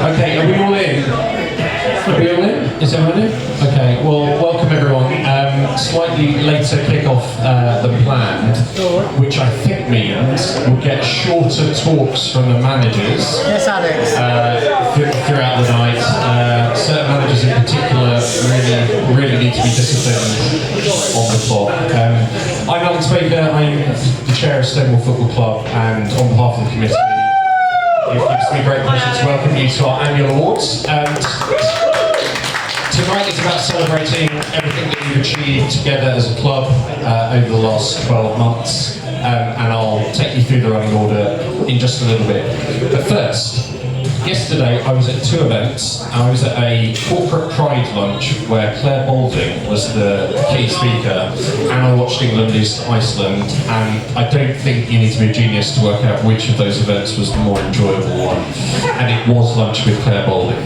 Okay, are we all in? Are we all in? Is everyone in? Okay, well, welcome everyone. Slightly later kick-off than planned, which I think means we'll get shorter talks from the managers. Yes, Alex. Throughout the night. Certain managers in particular really need to be disciplined on the clock. I'm Alex Baker, I'm the chair of Stonewall Football Club, and on behalf of the committee, it gives me great pleasure to welcome you to our annual awards. Tonight is about celebrating everything that we've achieved together as a club over the last 12 months, and I'll take you through the running order in just a little bit. But first, yesterday I was at two events. I was at a corporate pride lunch where Claire Balding was the key speaker, and I watched England lose to Iceland, and I don't think you need to be a genius to work out which of those events was the more enjoyable one, and it was lunch with Claire Balding.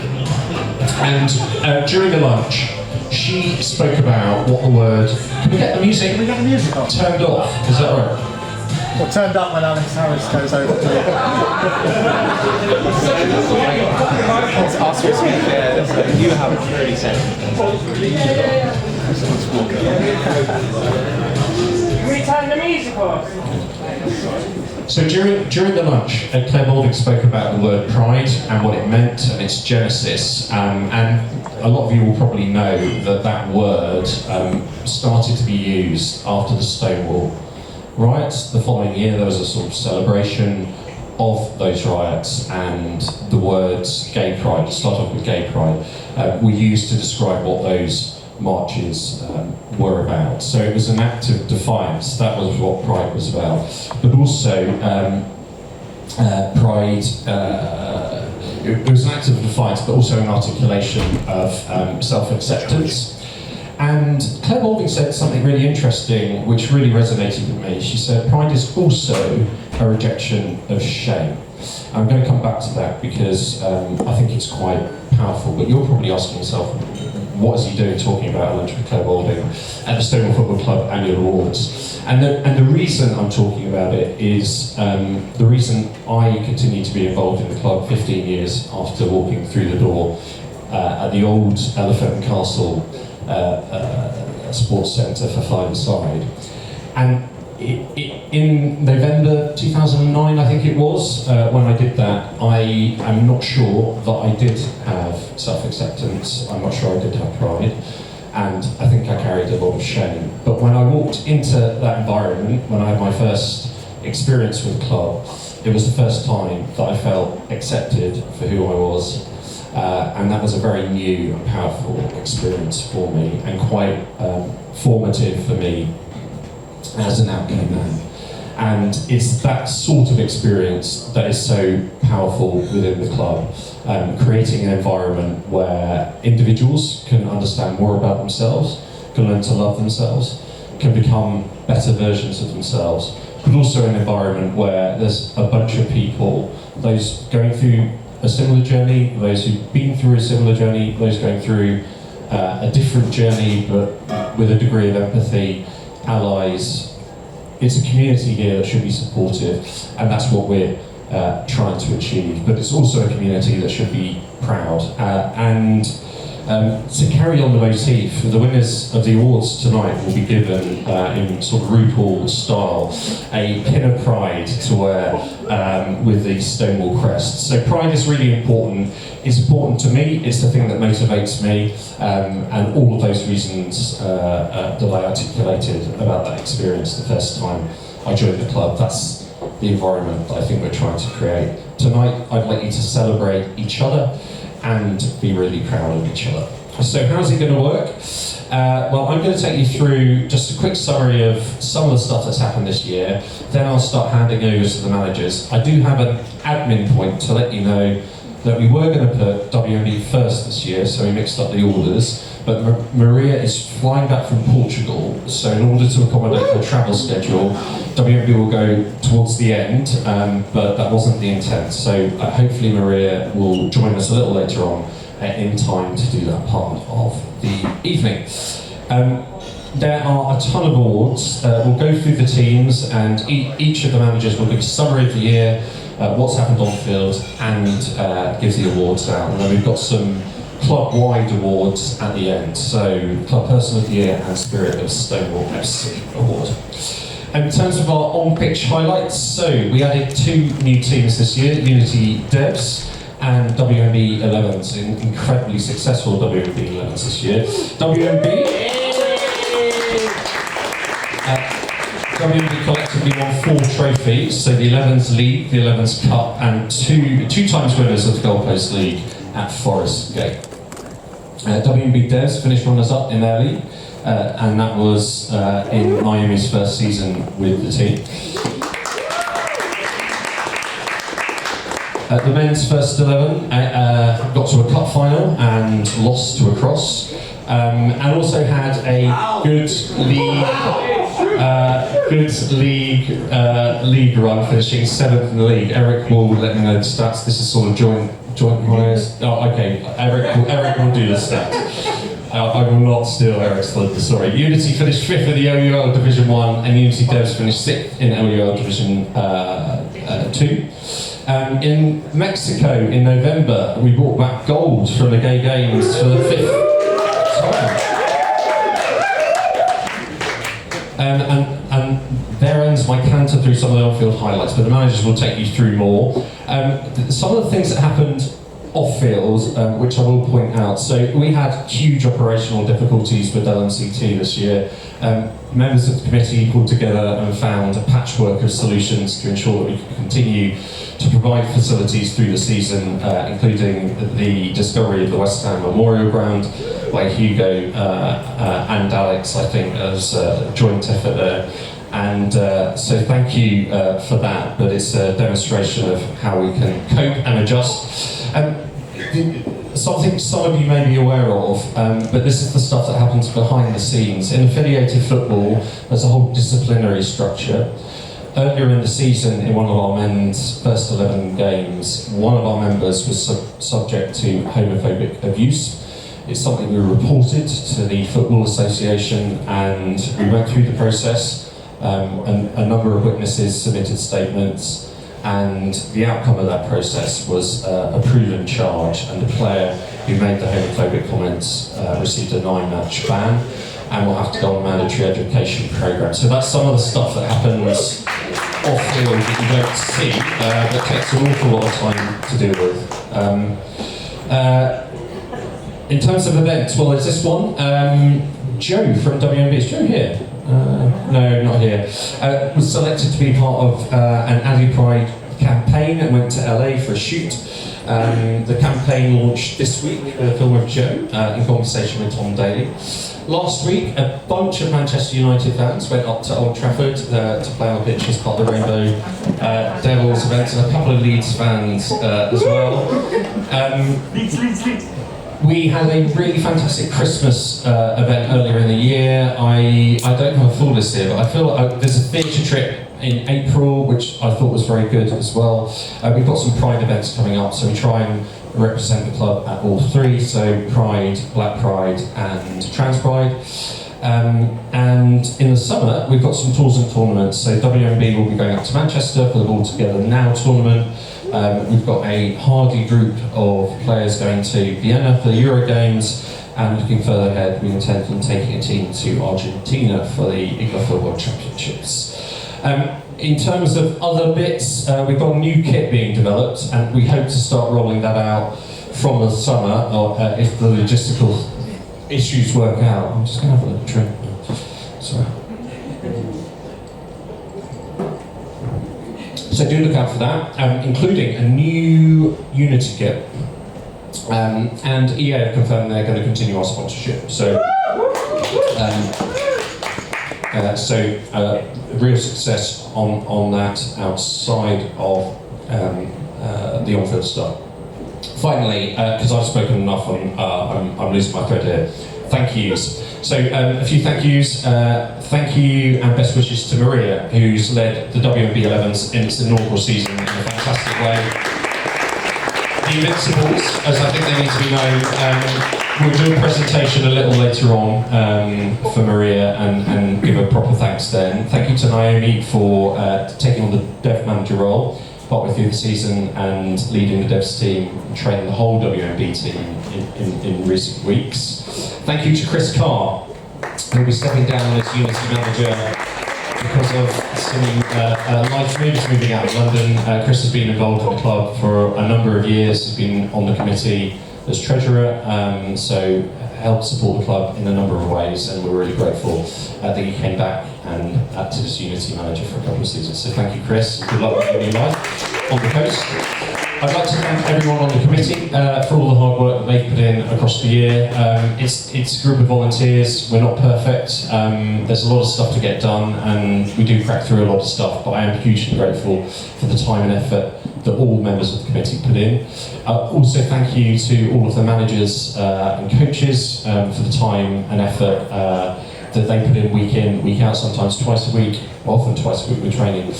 And during the lunch, she spoke about what the word, can we get the music? Can we get the music on? Turned off, is that right? Well, turned up when Alex Harris goes over to it. Ask you to be fair, you have 30 seconds. Can we turn the music off? So during the lunch, Claire Balding spoke about the word pride and what it meant and its genesis, and a lot of you will probably know that that word started to be used after the Stonewall riots. The following year there was a sort of celebration of those riots, and the words gay pride, start off with gay pride, were used to describe what those marches were about. So it was an act of defiance. That was what pride was about. But also pride, it was an act of defiance, but also an articulation of self-acceptance. And Claire Balding said something really interesting which really resonated with me. She said pride is also a rejection of shame. I'm going to come back to that because I think it's quite powerful, but you're probably asking yourself, what is he doing talking about lunch with Claire Balding at the Stonewall Football Club annual awards? And the reason I'm talking about it is the reason I continue to be involved in the club 15 years after walking through the door at the old Elephant and Castle Sports Centre for five-a-side. And in November 2009, I think it was, when I did that, I am not sure that I did have self-acceptance. I'm not sure I did have pride, and I think I carried a lot of shame. But when I walked into that environment, when I had my first experience with the club, it was the first time that I felt accepted for who I was, and that was a very new and powerful experience for me, and quite formative for me as an outcome man. And it's that sort of experience that is so powerful within the club, creating an environment where individuals can understand more about themselves, can learn to love themselves, can become better versions of themselves, but also an environment where there's a bunch of people, those going through a similar journey, those who've been through a similar journey, those going through a different journey, but with a degree of empathy, allies. It's a community here that should be supportive, and that's what we're trying to achieve. But it's also a community that should be proud. And to carry on the motif, the winners of the awards tonight will be given, in sort of RuPaul style, a pin of pride to wear with the Stonewall crest. So pride is really important. It's important to me, it's the thing that motivates me, and all of those reasons that I articulated about that experience the first time I joined the club. That's the environment that I think we're trying to create. Tonight, I'd like you to celebrate each other and be really proud of each other. So how's it going to work? Well, I'm going to take you through just a quick summary of some of the stuff that's happened this year, then I'll start handing over to the managers. I do have an admin point to let you know that we were going to put WMB first this year, so we mixed up the orders, but Maria is flying back from Portugal, so in order to accommodate her travel schedule, WMB will go towards the end, but that wasn't the intent. So hopefully Maria will join us a little later on in time to do that part of the evening. There are a ton of awards. We'll go through the teams, and each of the managers will give a summary of the year, what's happened on field, and gives the awards out. And then we've got some club-wide awards at the end. So Club Person of the Year and Spirit of Stonewall FC award. And in terms of our on-pitch highlights, so we added 2 new teams this year, Unity Devs and WMB 11s, incredibly successful WMB 11s this year. WMB collectively won 4 trophies, so the 11s League, the 11s Cup, and two times winners of the Gold Coast League at Forest Gate. WMB Devs finished runners-up in their league, and that was in Miami's first season with the team. The men's first 11 got to a cup final and lost to a cross, and also had a good league run, finishing 7th in the league. Eric will let me know the stats. This is sort of joint hires. Oh, okay. Eric will do the stats. I will not steal Eric's thunder, sorry. Unity finished 5th in the LUL Division 1, and Unity Devs finished 6th in LUL Division 2. In Mexico, in November, we brought back gold from the Gay Games for the 5th time. And there ends my canter through some of the on-field highlights, but the managers will take you through more. Some of the things that happened off-field, which I will point out. So we had huge operational difficulties with LMC2 this year. Members of the committee pulled together and found a patchwork of solutions to ensure that we could continue to provide facilities through the season, including the discovery of the West Ham Memorial Ground by Hugo and Alex, I think, as a joint effort there. And so thank you for that, but it's a demonstration of how we can cope and adjust. Something some of you may be aware of, but this is the stuff that happens behind the scenes. In affiliated football, there's a whole disciplinary structure. Earlier in the season, in one of our men's first 11 games, one of our members was subject to homophobic abuse. It's something we reported to the Football Association, and we went through the process. A number of witnesses submitted statements, and the outcome of that process was a proven charge, and the player who made the homophobic comments received a 9-match ban and will have to go on a mandatory education programme. So that's some of the stuff that happens off-field that you don't see, that takes an awful lot of time to deal with. In terms of events, well, there's this one. Joe from WMB, is Joe here? No, not here. Was selected to be part of an Addy Pride campaign and went to LA for a shoot. The campaign launched this week with a film of Joe in conversation with Tom Daly. Last week, a bunch of Manchester United fans went up to Old Trafford to play on pitch as part of the Rainbow Devils event, and a couple of Leeds fans as well. We had a really fantastic Christmas event earlier in the year. I don't have a full list here, but I feel like there's a theatre trip in April, which I thought was very good as well. We've got some Pride events coming up, so we try and represent the club at all 3, so Pride, Black Pride and Trans Pride. And in the summer, we've got some tours and tournaments, so WMB will be going up to Manchester for the All Together Now tournament. We've got a hardy group of players going to Vienna for the Euro Games, and looking further ahead, we intend on taking a team to Argentina for the IGLA World Championships. In terms of other bits, we've got a new kit being developed, and we hope to start rolling that out from the summer, or if the logistical issues work out. I'm just going to have a little drink. Sorry. So do look out for that, including a new Unity kit. And EA have confirmed they're going to continue our sponsorship. So, real success on that outside of the on-field stuff. Finally, because I've spoken enough, I'm losing my thread here. Thank yous. So a few thank yous. Thank you and best wishes to Maria, who's led the WMB 11s in its inaugural season in a fantastic way. The Invincibles, as I think they need to be known, we'll do a presentation a little later on for Maria and give a proper thanks then. Thank you to Naomi for taking on the dev manager role. partway through the season and leading the devs team, training the whole WMB team in recent weeks. Thank you to Chris Carr, who will be stepping down as Unity Manager because of some life moves moving out of London. Chris has been involved in the club for a number of years, has been on the committee as treasurer, so helped support the club in a number of ways, and we're really grateful that he came back and acted as Unity Manager for a couple of seasons. So thank you, Chris, and good luck with your new life on the coast. I'd like to thank everyone on the committee for all the hard work that they've put in across the year. It's a group of volunteers, we're not perfect, there's a lot of stuff to get done, and we do crack through a lot of stuff, but I am hugely grateful for the time and effort that all members of the committee put in. Also thank you to all of the managers and coaches for the time and effort that they put in, week out, sometimes twice a week, often twice a week with training.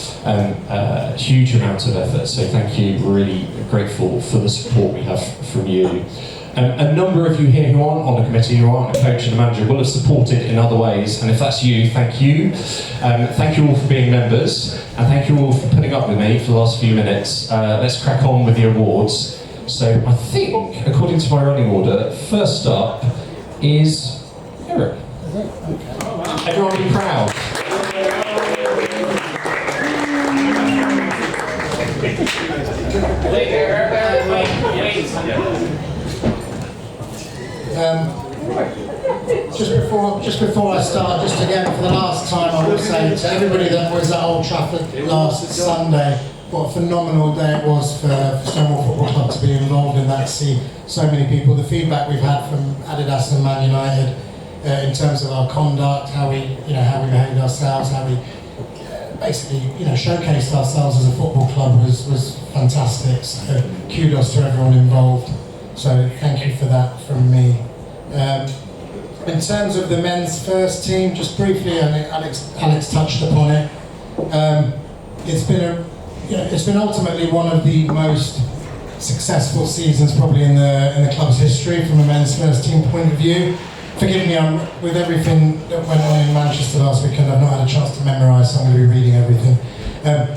Huge amount of effort, so thank you, we're really grateful for the support we have from you. A number of you here who aren't on the committee, who aren't a coach and a manager, will have supported in other ways, and if that's you, thank you. Thank you all for being members, and thank you all for putting up with me for the last few minutes. Let's crack on with the awards. So I think, according to my running order, first up is Eric. Everyone be proud. Just before I start, just again for the last time, I will say to everybody that was at Old Trafford last Sunday, what a phenomenal day it was for Stonewall Football Club to be involved in that. See so many people. The feedback we've had from Adidas and Man United in terms of our conduct, how we behaved ourselves, how we basically showcased ourselves as a football club was fantastic. So kudos to everyone involved. So thank you for that from me. In terms of the men's first team, just briefly, I think Alex touched upon it. It's been ultimately one of the most successful seasons probably in the club's history from a men's first team point of view. Forgive me, with everything that went on in Manchester last weekend, I've not had a chance to memorise, so I'm going to be reading everything.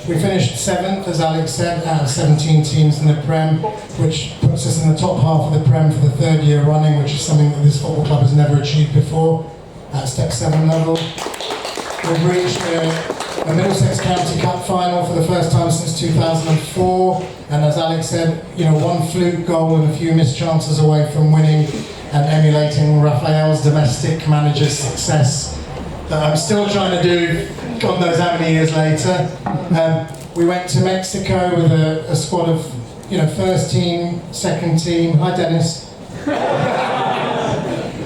We finished 7th, as Alex said, out of 17 teams in the Prem, which puts us in the top half of the Prem for the 3rd year running, which is something that this football club has never achieved before at Step 7 level. We've reached a Middlesex County Cup final for the first time since 2004, and as Alex said, one fluke goal and a few missed chances away from winning and emulating Raphael's domestic manager's success that I'm still trying to do, God knows how many years later. We went to Mexico with a squad of, first team, second team, hi Dennis,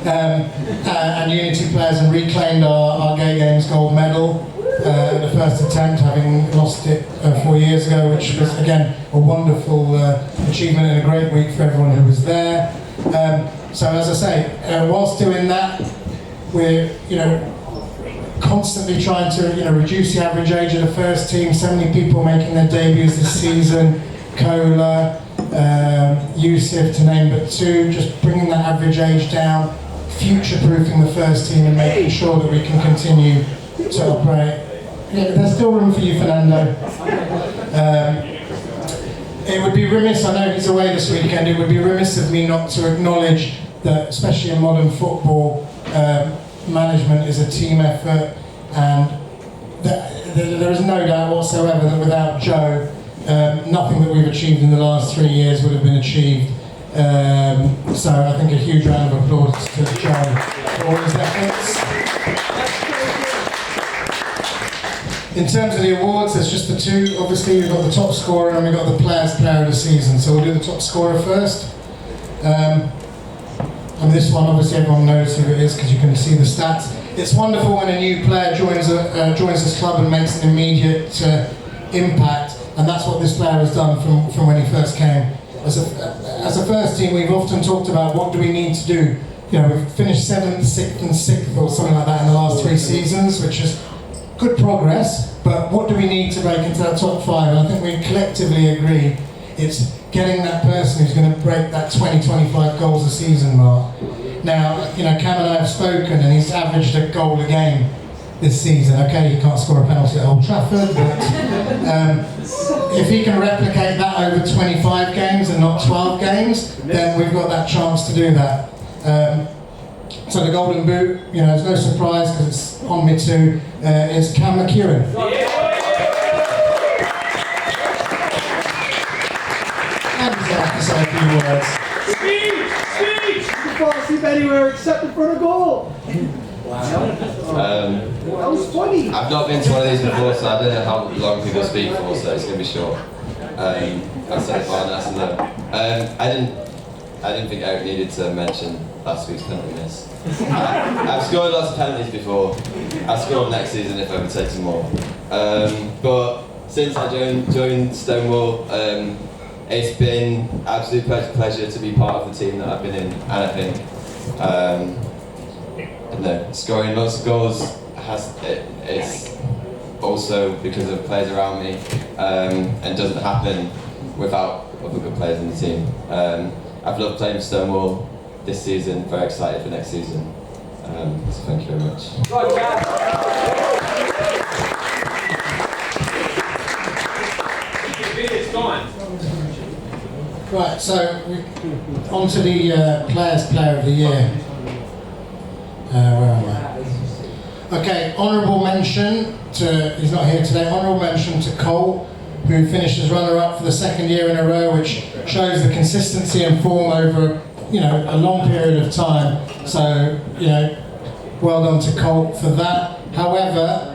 and Unity players, and reclaimed our Gay Games gold medal at the first attempt, having lost it 4 years ago, which was again a wonderful achievement and a great week for everyone who was there. So as I say, whilst doing that, we're constantly trying to reduce the average age of the first team. So many people making their debuts this season, Kola, Yusuf to name but two, just bringing that average age down, future-proofing the first team and making sure that we can continue to operate. There's still room for you, Fernando. It would be remiss, I know he's away this weekend, it would be remiss of me not to acknowledge that, especially in modern football, management is a team effort, and there is no doubt whatsoever that without Joe, nothing that we've achieved in the last 3 years would have been achieved. So I think a huge round of applause to Joe for all his efforts. In terms of the awards, there's just the two. Obviously, we've got the top scorer and we've got the Players' Player of the Season. So we'll do the top scorer first. And this one, obviously, everyone knows who it is because you can see the stats. It's wonderful when a new player joins this club and makes an immediate impact, and that's what this player has done from when he first came. As a first team, we've often talked about what do we need to do. We've finished 7th, 6th, and 6th, or something like that in the last 3 seasons, which is good progress, but what do we need to break into that top 5? And I think we collectively agree it's getting that person who's going to break that 20-25 goals a season mark. Now, Cam and I have spoken, and he's averaged a goal a game this season. Okay, he can't score a penalty at Old Trafford, but if he can replicate that over 25 games and not 12 games, then we've got that chance to do that. So the Golden Boot, you know, it's no surprise because it's on me too, is Cam McEwen. And he's going to say a few words. Speech! You fall asleep anywhere except in front of goal. That was funny. I've not been to one of these before, so I don't know how long people speak for, so it's going to be short. I'll say fine, that's enough. I didn't think Eric needed to mention last week's penalty miss. I've scored lots of penalties before. I'll score next season if I ever take some more. But since I joined Stonewall, it's been absolute pleasure to be part of the team that I've been in, and I think scoring lots of goals it's also because of players around me, and doesn't happen without other good players in the team. I've loved playing for Stonewall this season, very excited for next season. So thank you very much. Right, so on to the Player of the Year. Where am I? Okay, honourable mention to, he's not here today, honourable mention to Cole, who finished as runner-up for the second year in a row, which shows the consistency and form over, you know, a long period of time. So, you know, well done to Cole for that. However,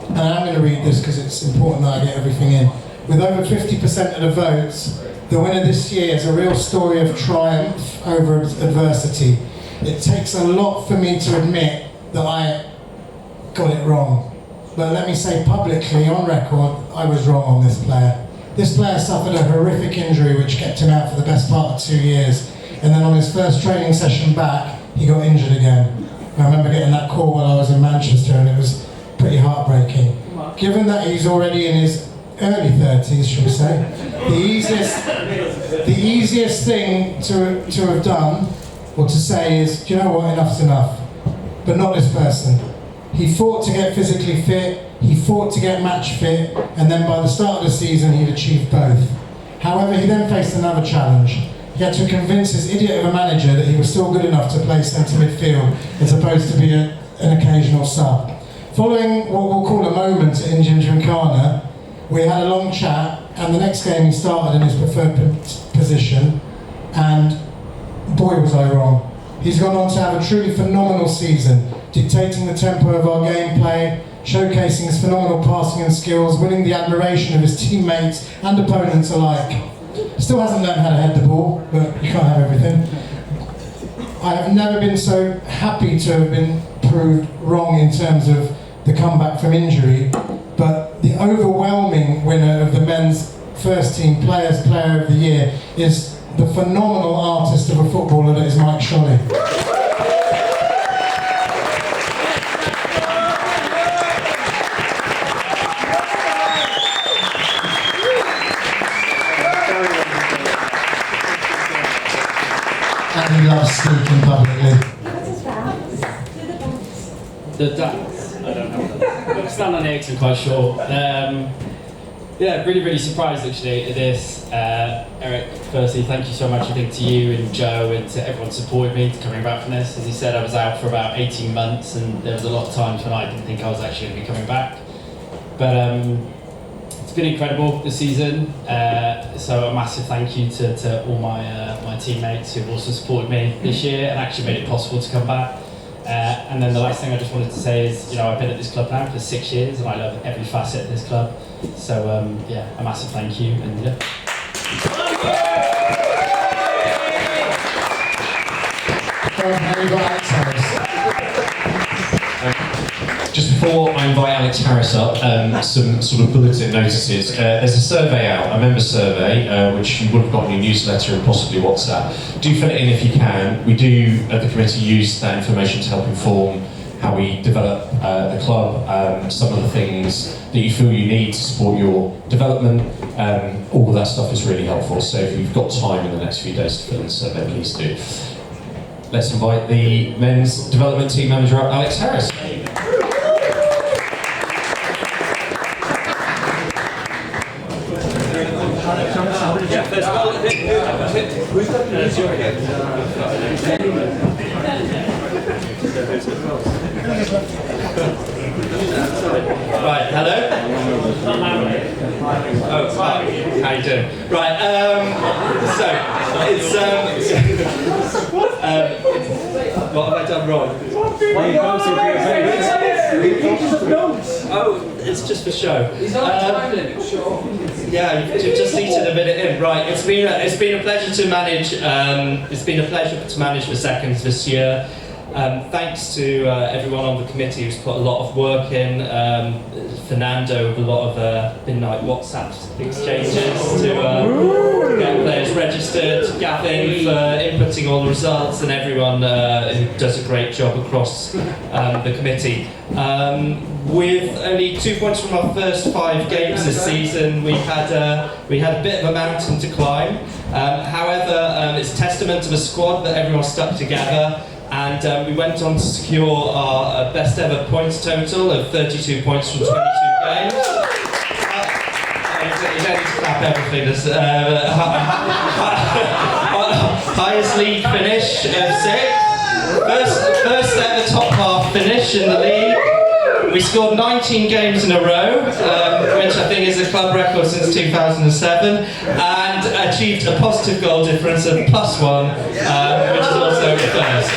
and I'm going to read this because it's important that I get everything in. With over 50% of the votes, the winner this year is a real story of triumph over adversity. It takes a lot for me to admit that I got it wrong. But let me say publicly, on record, I was wrong on this player. This player suffered a horrific injury which kept him out for the best part of 2 years. And then on his first training session back, he got injured again. I remember getting that call while I was in Manchester, and it was pretty heartbreaking. Given that he's already in his early 30s, should we say, the easiest thing to have done, or to say is, do you know what, enough's enough. But not this person. He fought to get physically fit, he fought to get match fit, and then by the start of the season he'd achieved both. However, he then faced another challenge. He had to convince his idiot of a manager that he was still good enough to play centre midfield, as opposed to be an occasional sub. Following what we'll call a moment in Gymkhana, we had a long chat, and the next game he started in his preferred position, and boy was I wrong. He's gone on to have a truly phenomenal season, dictating the tempo of our gameplay, showcasing his phenomenal passing and skills, winning the admiration of his teammates and opponents alike. Still hasn't learned how to head the ball, but you can't have everything. I have never been so happy to have been proved wrong in terms of the comeback from injury, but the overwhelming winner of the men's first team Player of the Year is the phenomenal artist of a footballer that is Mike Sholly. And he loves speaking publicly. The dance. I don't know. Look, stand on the eggs, I'm quite sure. Yeah, really surprised actually at this. Eric, firstly, thank you so much, I think, to you and Joe and to everyone who supported me to coming back from this. As he said, I was out for about 18 months and there was a lot of times when I didn't think I was actually going to be coming back. But it's been incredible this season. So a massive thank you to all my teammates who've also supported me this year and actually made it possible to come back. And then the last thing I just wanted to say is, you know, I've been at this club now for 6 years and I love every facet of this club. So yeah, a massive thank you, and yeah. Just before I invite Alex Harris up, some sort of bulletin notices. There's a survey out, a member survey, which you would have got in your newsletter and possibly WhatsApp. Do fill it in if you can. We do, at the committee, use that information to help inform how we develop the club, some of the things that you feel you need to support your development. All of that stuff is really helpful. So if you've got time in the next few days to fill in the survey, please do. Let's invite the men's development team manager up, Alex Harris. Right, hello? Oh, hi. How you doing? Right, so, what have I done wrong? Oh, it's just for show. Yeah, you've just eaten a minute in. Right, it's been a pleasure to manage. It's been a pleasure to manage the seconds this year. Thanks to everyone on the committee who's put a lot of work in. Fernando with a lot of midnight WhatsApp exchanges to get players registered. Gavin for inputting all the results, and everyone who does a great job across the committee. With only 2 points from our first 5 games this season, we had a bit of a mountain to climb. However, it's testament to the squad that everyone stuck together. And we went on to secure our best ever points total of 32 points from 22 games. You don't need to clap everything. Highest league finish of 6. First ever top half finish in the league. We scored 19 games in a row, which I think is a club record since 2007, and achieved a positive goal difference of +1, which is also a first.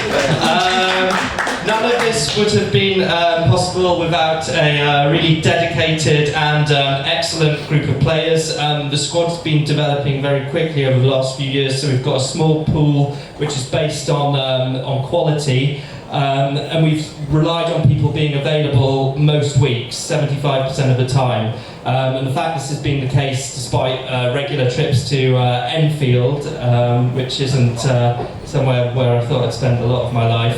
None of this would have been possible without a really dedicated and excellent group of players. The squad's been developing very quickly over the last few years, so we've got a small pool which is based on quality. And we've relied on people being available most weeks, 75% of the time. And the fact this has been the case despite regular trips to Enfield, which isn't somewhere where I thought I'd spend a lot of my life,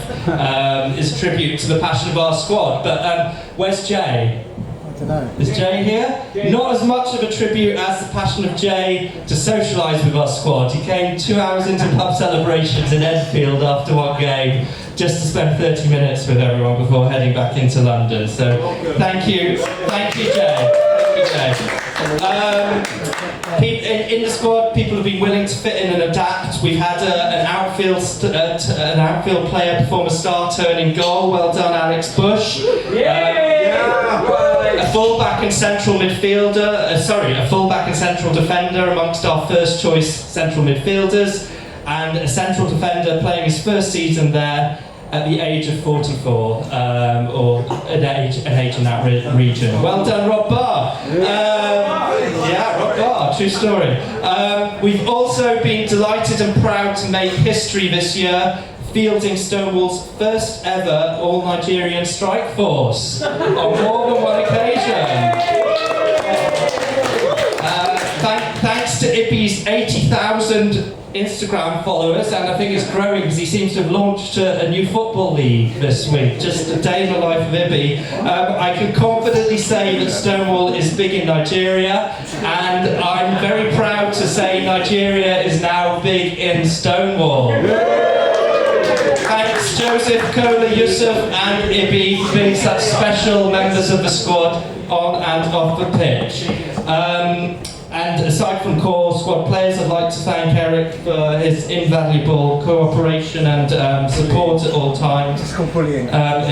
is a tribute to the passion of our squad. But where's Jay? I don't know. Is Jay here? Not as much of a tribute as the passion of Jay to socialise with our squad. He came 2 hours into pub celebrations in Enfield after one game, just to spend 30 minutes with everyone before heading back into London. So thank you Jay. Thank you, Jay. In the squad, people have been willing to fit in and adapt. We've had an outfield player perform a star turn in goal. Well done, Alex Bush. A full-back and central midfielder. A full-back and central defender amongst our first choice central midfielders, and a central defender playing his first season there at the age of 44, or an age in that region. Well done, Rob Barr. Rob Barr, true story. We've also been delighted and proud to make history this year, fielding Stonewall's first ever all-Nigerian strike force on more than one occasion. Thanks to Ibby's 80,000 Instagram followers, and I think it's growing because he seems to have launched a new football league this week. Just a day in the life of Ibby. I can confidently say that Stonewall is big in Nigeria, and I'm very proud to say Nigeria is now big in Stonewall. Thanks Joseph, Kola, Yusuf and Ibby for being such special members of the squad on and off the pitch. And aside from core squad players, I'd like to thank Eric for his invaluable cooperation and support at all times. It's called bullying. Not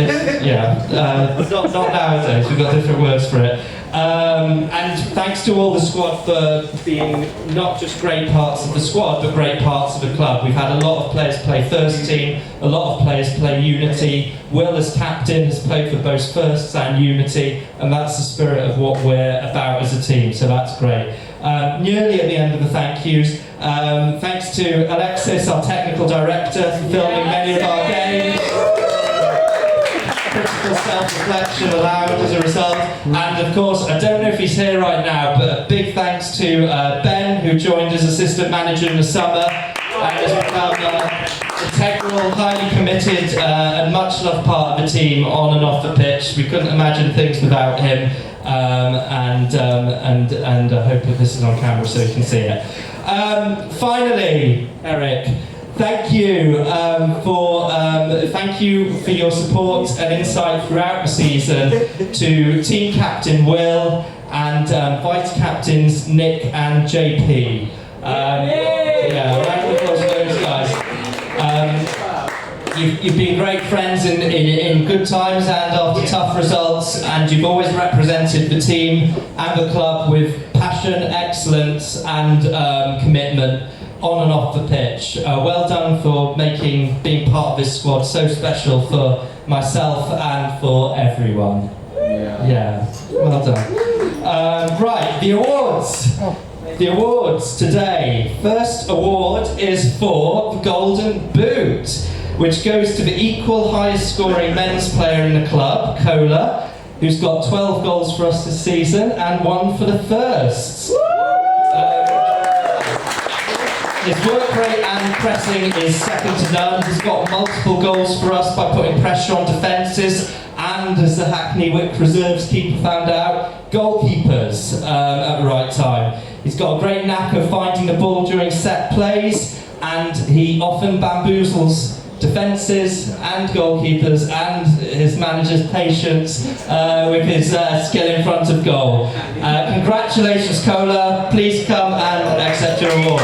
nowadays, we've got different words for it. And thanks to all the squad for being not just great parts of the squad, but great parts of the club. We've had a lot of players play first team, a lot of players play Unity. Will, as captain, has played for both firsts and Unity, and that's the spirit of what we're about as a team, so that's great. Nearly at the end of the thank yous. Thanks to Alexis, our technical director, for filming many of our games. Critical self-reflection allowed as a result. And of course, I don't know if he's here right now, but a big thanks to Ben, who joined as assistant manager in the summer and has become integral, highly committed and much loved part of the team on and off the pitch. We couldn't imagine things without him. And I hope that this is on camera so you can see it. Finally, Eric, thank you for your support and insight throughout the season to team captain Will and vice captains Nick and JP. Round of applause for those guys. you've been great friends in good times and after tough results, and you've always represented the team and the club with passion, excellence and commitment on and off the pitch. Well done for making being part of this squad so special for myself and for everyone. Yeah, well done. Right, the awards. The awards today. First award is for the Golden Boot, which goes to the equal highest scoring men's player in the club, Kola, who's got 12 goals for us this season and 1 for the first. His work rate and pressing is second to none. He's got multiple goals for us by putting pressure on defences and, as the Hackney Wick reserves keeper found out, goalkeepers at the right time. He's got a great knack of finding the ball during set plays, and he often bamboozles defences and goalkeepers and his manager's patience with his skill in front of goal. Congratulations, Kola. Please come and accept your award.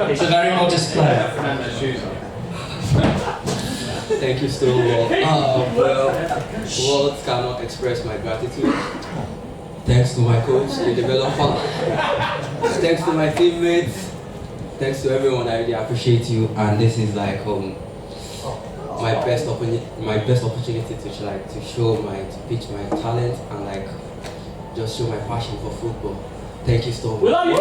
It's a very modest player. Thank you, Stonewall. Well, words cannot express my gratitude. Thanks to my coach, the developer. Thanks to my teammates. Thanks to everyone. I really appreciate you. And this is like my best opportunity to show to pitch my talent and just show my passion for football. Thank you, Stonewall. We love you.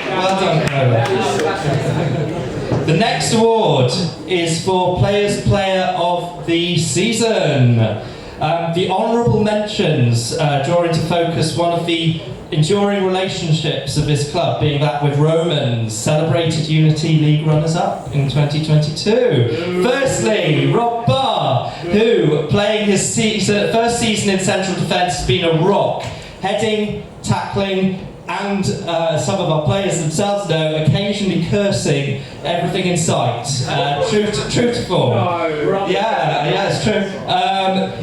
Well done, Kola. The next award is for Players Player of the Season. The honourable mentions draw into focus one of the enduring relationships of this club, being that with Romans, celebrated Unity League runners-up in 2022. Firstly, Rob Barr, who, playing his first season in central defence, has been a rock, heading, tackling, and some of our players themselves know, occasionally cursing everything in sight. True to form. Yeah, it's true.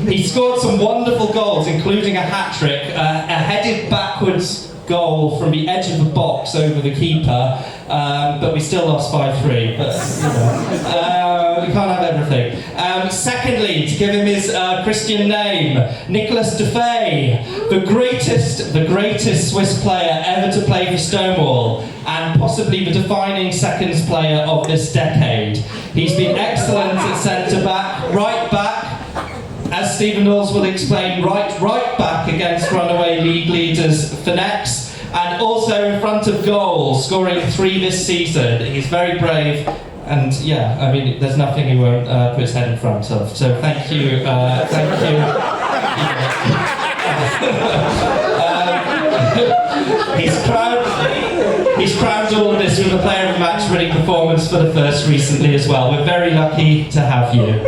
He scored some wonderful goals, including a hat-trick, a headed backwards goal from the edge of the box over the keeper, but we still lost 5-3. But we can't have everything. Secondly, to give him his Christian name, Nicolas Defay, the greatest Swiss player ever to play for Stonewall, and possibly the defining seconds player of this decade. He's been excellent at centre back, right back, as Stephen Knowles will explain, right back against runaway league leaders Phoenix, and also in front of goal, scoring 3 this season. He's very brave, and yeah, I mean, there's nothing he won't put his head in front of. So thank you. He's crowned all of this with a player of the match winning performance for the first recently as well. We're very lucky to have you.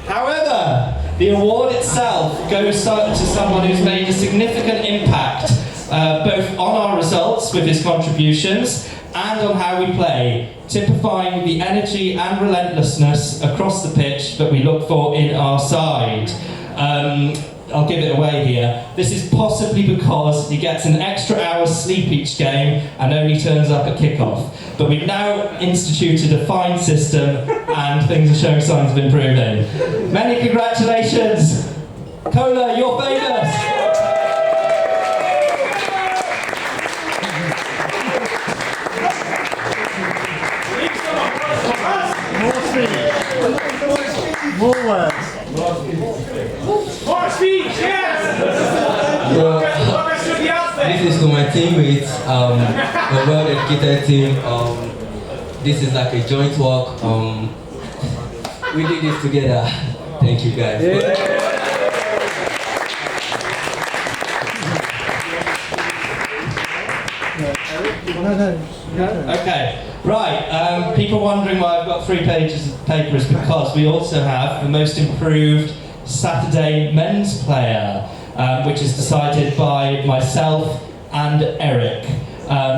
However, the award itself goes to someone who's made a significant impact both on our results with his contributions and on how we play, typifying the energy and relentlessness across the pitch that we look for in our side. I'll give it away here. This is possibly because he gets an extra hour's sleep each game and only turns up at kickoff. But we've now instituted a fine system and things are showing signs of improving. Many congratulations! Kola, you're famous! More words. More speech, yes! This is to my teammates, a well-educated team. This is like a joint work. We did this together. Thank you, guys. Okay, right. People wondering why I've got 3 pages of paper is because we also have the most improved Saturday men's player. which is decided by myself and Eric.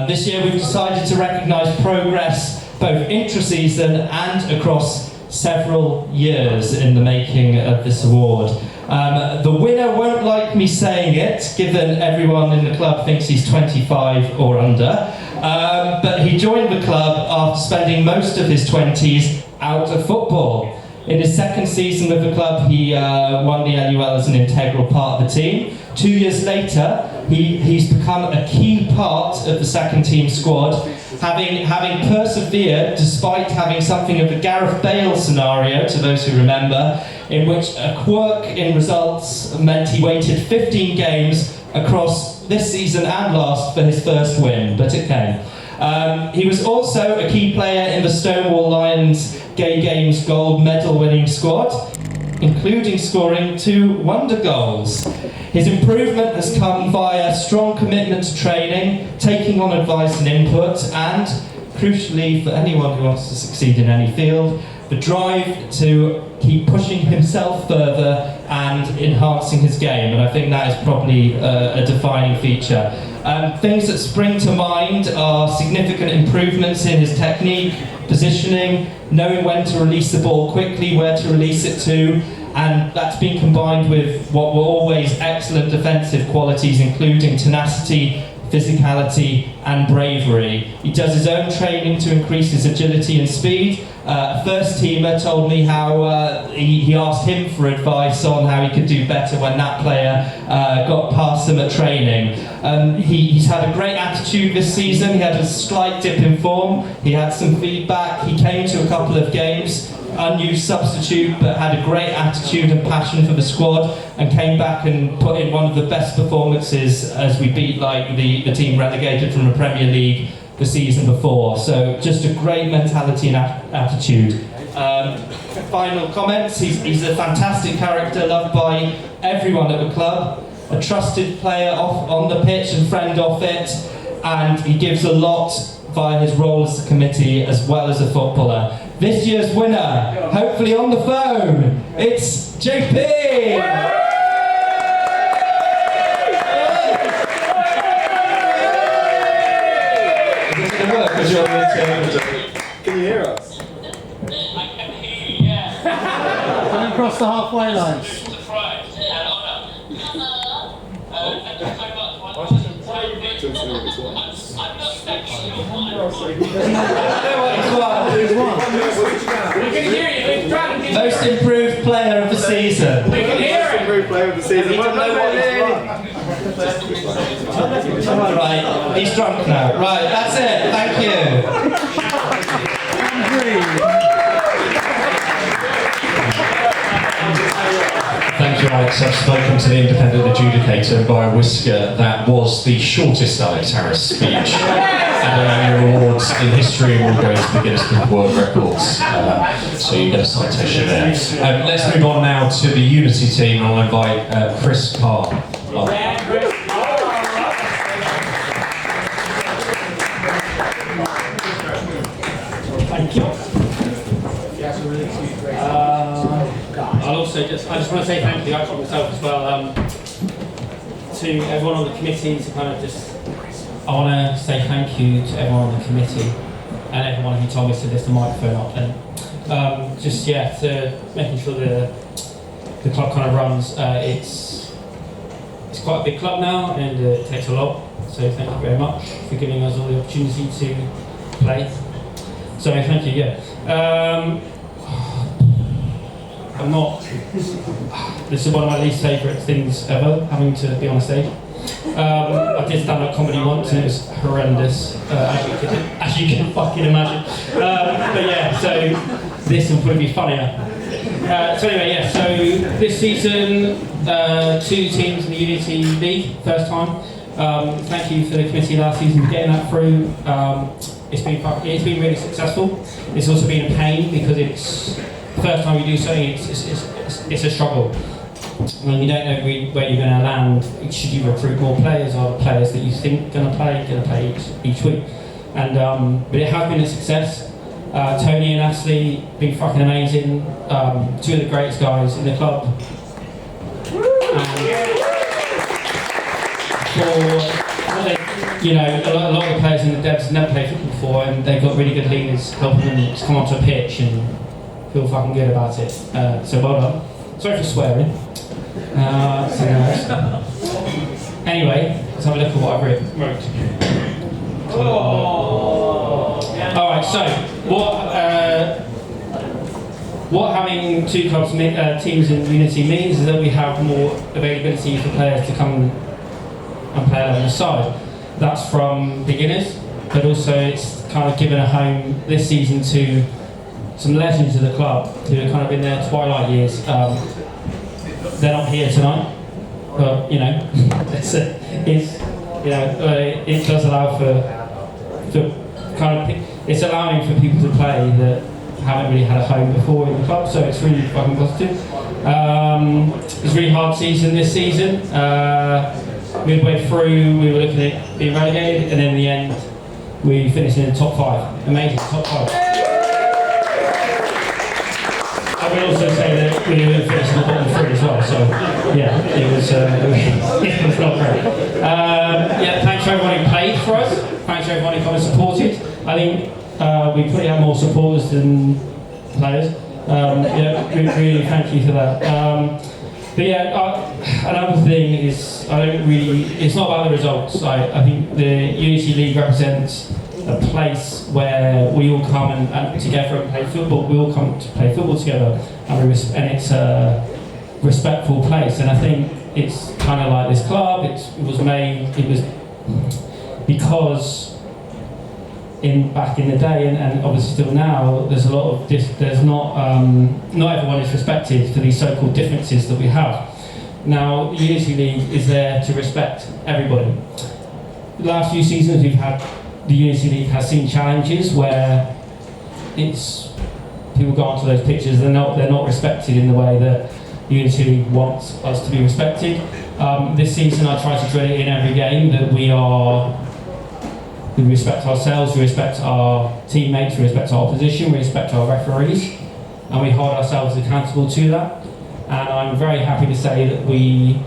This year we've decided to recognise progress both intra-season and across several years in the making of this award. The winner won't like me saying it, given everyone in the club thinks he's 25 or under, but he joined the club after spending most of his 20s out of football. In his second season with the club, he won the LUL as an integral part of the team. 2 years later, he's become a key part of the second team squad, having persevered despite having something of a Gareth Bale scenario, to those who remember, in which a quirk in results meant he waited 15 games across this season and last for his first win, but it came. He was also a key player in the Stonewall Lions Gay Games gold medal winning squad, including scoring 2 wonder goals. His improvement has come via strong commitment to training, taking on advice and input, and, crucially for anyone who wants to succeed in any field, the drive to keep pushing himself further and enhancing his game, and I think that is probably a defining feature. Things that spring to mind are significant improvements in his technique, positioning, knowing when to release the ball quickly, where to release it to, and that's been combined with what were always excellent defensive qualities, including tenacity, physicality and bravery. He does his own training to increase his agility and speed. A first teamer told me how he asked him for advice on how he could do better when that player got past him at training. He's had a great attitude this season. He had a slight dip in form. He had some feedback. He came to a couple of games, unused substitute, but had a great attitude and passion for the squad, and came back and put in one of the best performances as we beat the team relegated from the Premier League the season before. So just a great mentality and attitude. Final comments, he's a fantastic character, loved by everyone at the club, a trusted player on the pitch and friend off it, and he gives a lot via his role as a committee as well as a footballer. This year's winner, hopefully on the phone, it's JP! Can you hear us? Coming across the halfway line. Most improved player of the season. Most improved player of the season. Right, he's drunk now. Right, that's it. Thank you. Thank you, Alex. I've spoken to the independent adjudicator, and by a whisker, that was the shortest Alex Harris speech at an annual awards in history, and will go to the Guinness Book of World Records. So you get a citation there. Let's move on now to the Unity team, and I'll invite Chris Carr up. Thank you. I just want to say thank you actually myself as well to everyone on the committee. I want to say thank you to everyone on the committee and everyone who told me to lift the microphone up, and to making sure the club kind of runs. It's quite a big club now, and it takes a lot. So thank you very much for giving us all the opportunity to play. So thank you. Yeah. This is one of my least favourite things ever, having to be on a stage. I did stand-up comedy once and it was horrendous, as you can fucking imagine. But yeah, so this will probably be funnier. So this season, 2 teams in the Unity League, first time. Thank you for the committee last season for getting that through. It's been really successful. It's also been a pain because it's the first time you do something, it's a struggle. When you don't know where you're going to land, should you recruit more players, or the players that you think going to play each week? And but it has been a success. Tony and Ashley been fucking amazing. 2 of the greatest guys in the club. you know, a lot of the players in the devs never played football before, and they've got really good leaders helping them to come onto a pitch and feel fucking good about it. So well done. Sorry for swearing. Anyway, let's have a look at what I've wrote. Alright, so what having two clubs teams in Unity means is that we have more availability for players to come and play alongside. That's from beginners, but also it's kind of given a home this season to some legends of the club who are kind of in their twilight years. They're not here tonight, but you know, it does allow for kind of, it's allowing for people to play that haven't really had a home before in the club, so it's really fucking positive. It's a really hard season this season. Midway through, we were looking at being relegated, and in the end, we finished in the top 5. Amazing, top 5. I will also say that we finished in the bottom 3 as well, so yeah, it was not great. Yeah, thanks for everyone who played for us. Thanks for everyone who kind of supported. I think we probably have more supporters than players. Yeah, really thank you for that. But yeah, another thing is, it's not about the results. I think the Unity League represents a place where we all come and together and play football. We all come to play football together, and it's a respectful place. And I think it's kind of like this club. It was because back in the day, and obviously still now, there's a lot of there's not everyone is respected for these so-called differences that we have. Now, the Unity League is there to respect everybody. The last few seasons the Unity League has seen challenges where people go onto those pitches, they're not respected in the way that the Unity League wants us to be respected. This season I try to drill it in every game that we respect ourselves, we respect our teammates, we respect our opposition, we respect our referees, and we hold ourselves accountable to that. And I'm very happy to say that we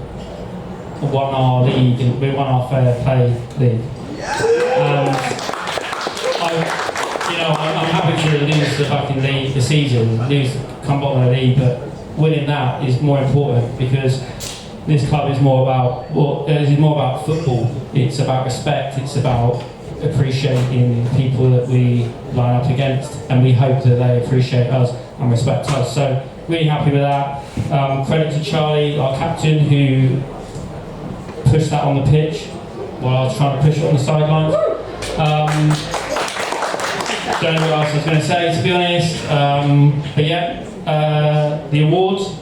won our league, and we won our fair play league. And I'm happy to lose back in the season, come bottom of the league, but winning that is more important because this club is more about football. It's about respect. It's about appreciating people that we line up against, and we hope that they appreciate us and respect us. So really happy with that. Credit to Charlie, our captain, who pushed that on the pitch while I was trying to push it on the sidelines. Don't know what else I was going to say, to be honest. But yeah, the awards.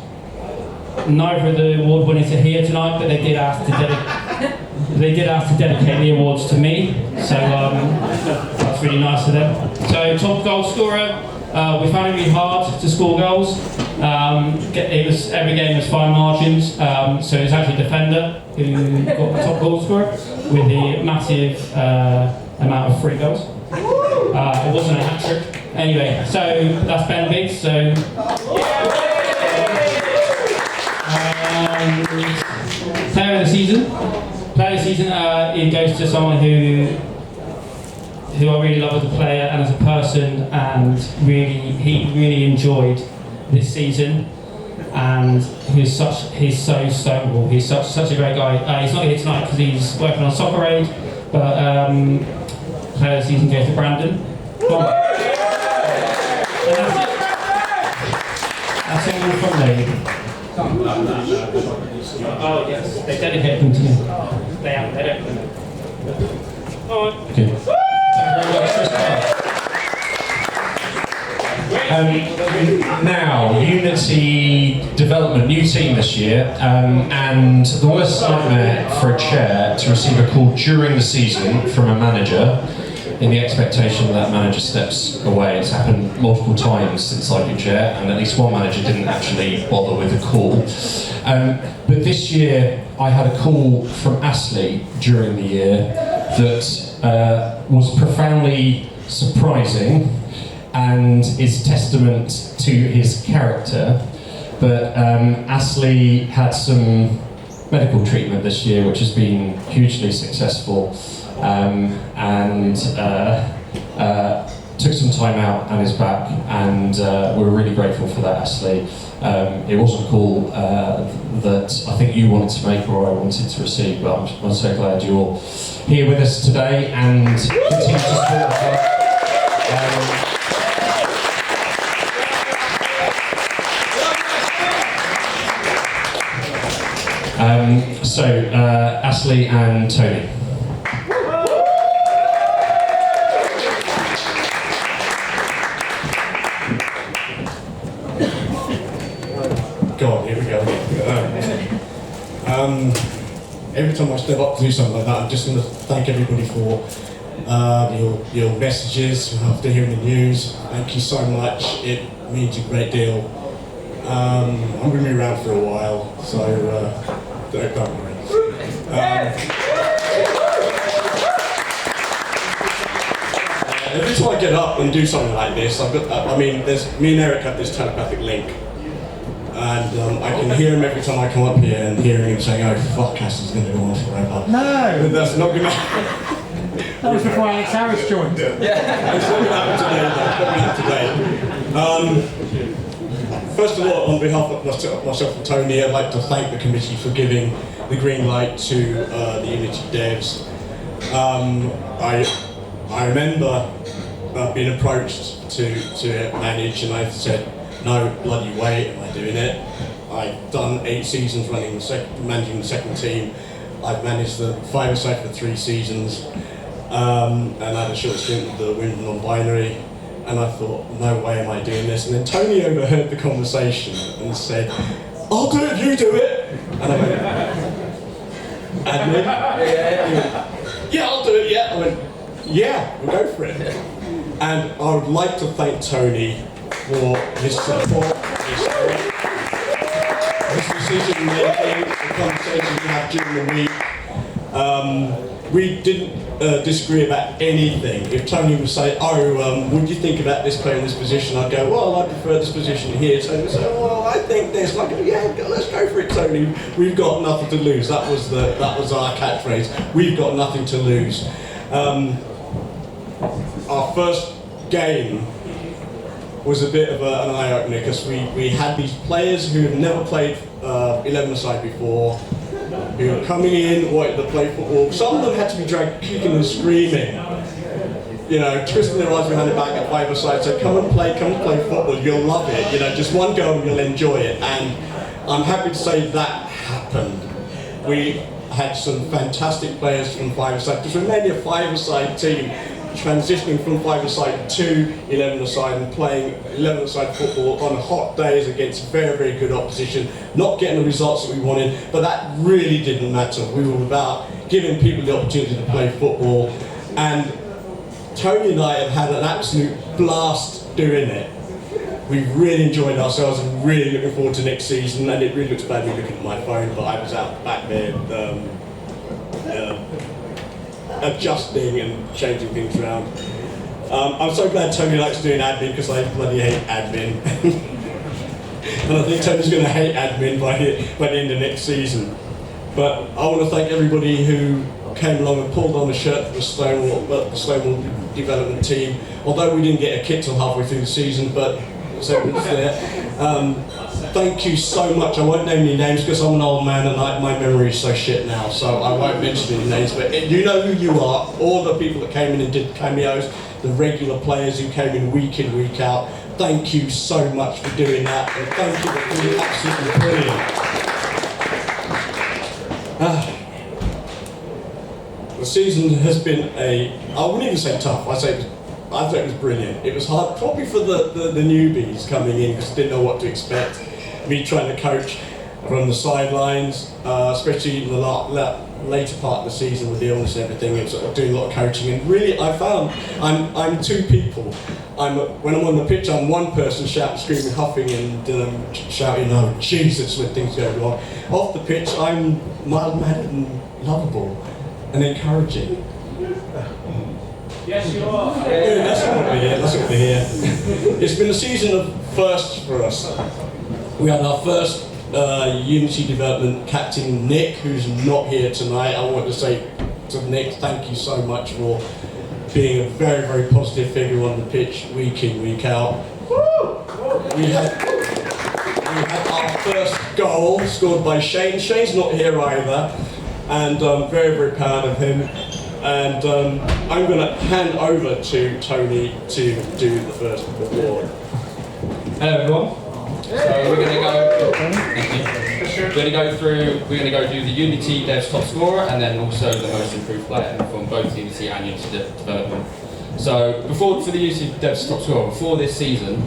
Neither of the award winners are here tonight, but they did ask to dedicate the awards to me, so that's really nice of them. So top goal scorer, we found it really hard to score goals. Every game was fine margins, so it was actually a defender who got the top goal scorer with the massive amount of 3 goals. It wasn't a hat trick. Anyway, so that's Ben Biggs. So. Player of the season. It goes to someone who I really love as a player and as a person, and he really enjoyed this season. And he's so Stonewall. He's such a great guy. He's not here tonight because he's working on Soccer Aid, but player of the season goes to Brandon. That's all from me. Oh yes, they dedicate them to me. They don't. Oh. Okay. Now, Unity development, new team this year, and the worst nightmare for a chair to receive a call during the season from a manager in the expectation that manager steps away. It's happened multiple times since I've been chair, and at least one manager didn't actually bother with a call. But this year, I had a call from Astley during the year that was profoundly surprising and is testament to his character. But Astley had some medical treatment this year, which has been hugely successful, and took some time out and is back, and we're really grateful for that, Ashley. It wasn't a call that I think you wanted to make or I wanted to receive, but I'm so glad you're here with us today and continue to support us. So, Ashley and Tony. God, here we go. Every time I step up to do something like that, I'm just going to thank everybody for your messages after hearing the news. Thank you so much. It means a great deal. I'm going to be around for a while, so don't worry. Every time I get up and do something like this, me and Eric have this telepathic link. And I can hear him every time I come up here and hearing him saying, "Oh fuck, Ashley's going to go on forever." No! But that's not going to That was before Alex Harris joined. Yeah. It's not going to happen today, First of all, on behalf of myself and Tony, I'd like to thank the committee for giving the green light to the Unity devs. I remember being approached to manage, and I said, "No bloody way am I doing it." I've done 8 seasons managing the second team. I've managed the 5-a-side for 3 seasons, and I had a short stint with the women non-binary. And I thought, no way am I doing this. And then Tony overheard the conversation and said, "I'll do it, you do it." And I went, "Admin?" "Yeah, I'll do it, yeah." I went, "Yeah, we'll go for it." And I would like to thank Tony for his support, his decision making, the conversations we had during the week. We didn't disagree about anything. If Tony would say, "Oh, what do you think about this player in this position?" I'd go, "Well, I prefer this position here." Tony would say, "Well, I think this." And I'd go, "Yeah, let's go for it, Tony. We've got nothing to lose." That was our catchphrase. We've got nothing to lose. Our first game was a bit of an eye-opener because we had these players who had never played 11-a-side before, who were coming in, wanted to play football. Some of them had to be dragged kicking and screaming, twisting their eyes behind their back at 5-a-side, so come and play football, you'll love it, just one go and you'll enjoy it. And I'm happy to say that happened. We had some fantastic players from 5-a-side, because we're mainly a 5-a-side team, transitioning from 5-a-side to 11-a-side and playing 11-a-side football on hot days against very, very good opposition, not getting the results that we wanted, but that really didn't matter. We were about giving people the opportunity to play football, and Tony and I have had an absolute blast doing it. We've really enjoyed ourselves and really looking forward to next season, and it really looks bad me looking at my phone, but I was out back there adjusting and changing things around. I'm so glad Tony likes doing admin, because I bloody hate admin. And I think Tony's going to hate admin by the end of next season. But I want to thank everybody who came along and pulled on the shirt for the Stonewall development team. Although we didn't get a kit till halfway through the season, but so it was there. Thank you so much. I won't name any names because I'm an old man and my memory is so shit now, so I won't mention any names, but you know who you are. All the people that came in and did cameos, the regular players who came in, week out. Thank you so much for doing that, and thank you for being absolutely brilliant. The season has been I wouldn't even say tough, I'd say it was brilliant. It was hard, probably for the newbies coming in, because didn't know what to expect. Me trying to coach from the sidelines, especially in the later part of the season with the illness and everything, and sort of doing a lot of coaching. And really, I found I'm 2 people. When I'm on the pitch, I'm one person shouting, screaming, huffing, and shouting, "Oh Jesus!" when things go wrong. Off the pitch, I'm mild-mannered and lovable and encouraging. Yes, you are. Yeah, that's what we're here. It's been a season of firsts for us. We had our first Unity Development captain Nick, who's not here tonight. I want to say to Nick, thank you so much for being a very, very positive figure on the pitch, week in, week out. We had our first goal scored by Shane. Shane's not here either, and I'm very, very proud of him. And I'm going to hand over to Tony to do the first award. Hello everyone. So we're going to go do the Unity Devs top scorer and then also the most improved player from both Unity and Unity Development. So for the Unity Devs top scorer, before this season,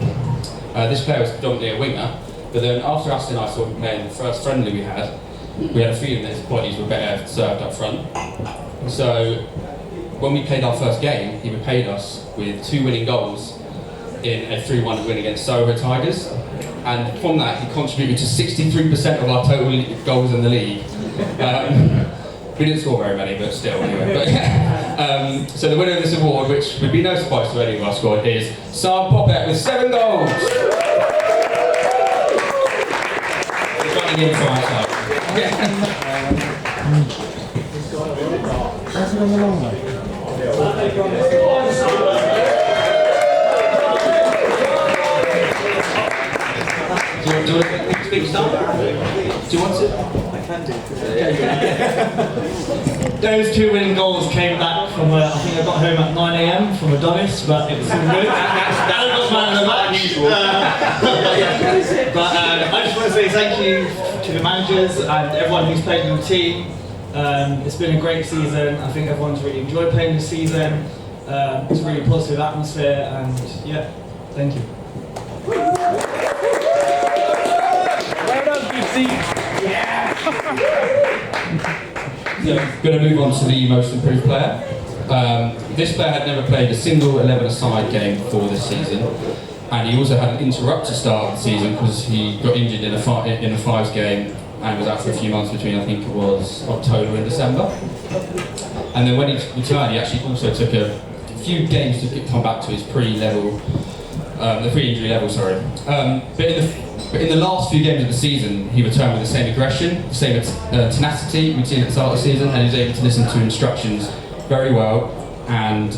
this player was predominantly a winger, but then after Aston and I saw him playing the first friendly we had a feeling that his qualities were better served up front. So when we played our first game, he repaid us with 2 winning goals in a 3-1 win against Soho Tigers. And from that, he contributed to 63% of our total goals in the league. We didn't score very many, but still, anyway. But, so the winner of this award, which would be no surprise to any of our squad, is Sam Poppet with 7 goals. He's running in for outside. How's it going along, mate? Do you want to speak start? Do you want to? I can do. Those 2 winning goals came back from, I think I got home at 9 AM from Adonis, but it was all good. That was man of the match. But I just want to say thank you to the managers and everyone who's played in the team. It's been a great season. I think everyone's really enjoyed playing this season. It's a really positive atmosphere, and yeah, thank you. So, going to move on to the most improved player. This player had never played a single 11-a-side game before this season, and he also had an interrupted start of the season because he got injured in a fives game and was out for a few months between, I think it was October and December. And then when he returned, he actually also took a few games to come back to his pre-injury level, sorry. But in the last few games of the season, he returned with the same aggression, the same tenacity we'd seen at the start of the season, and he was able to listen to instructions very well. And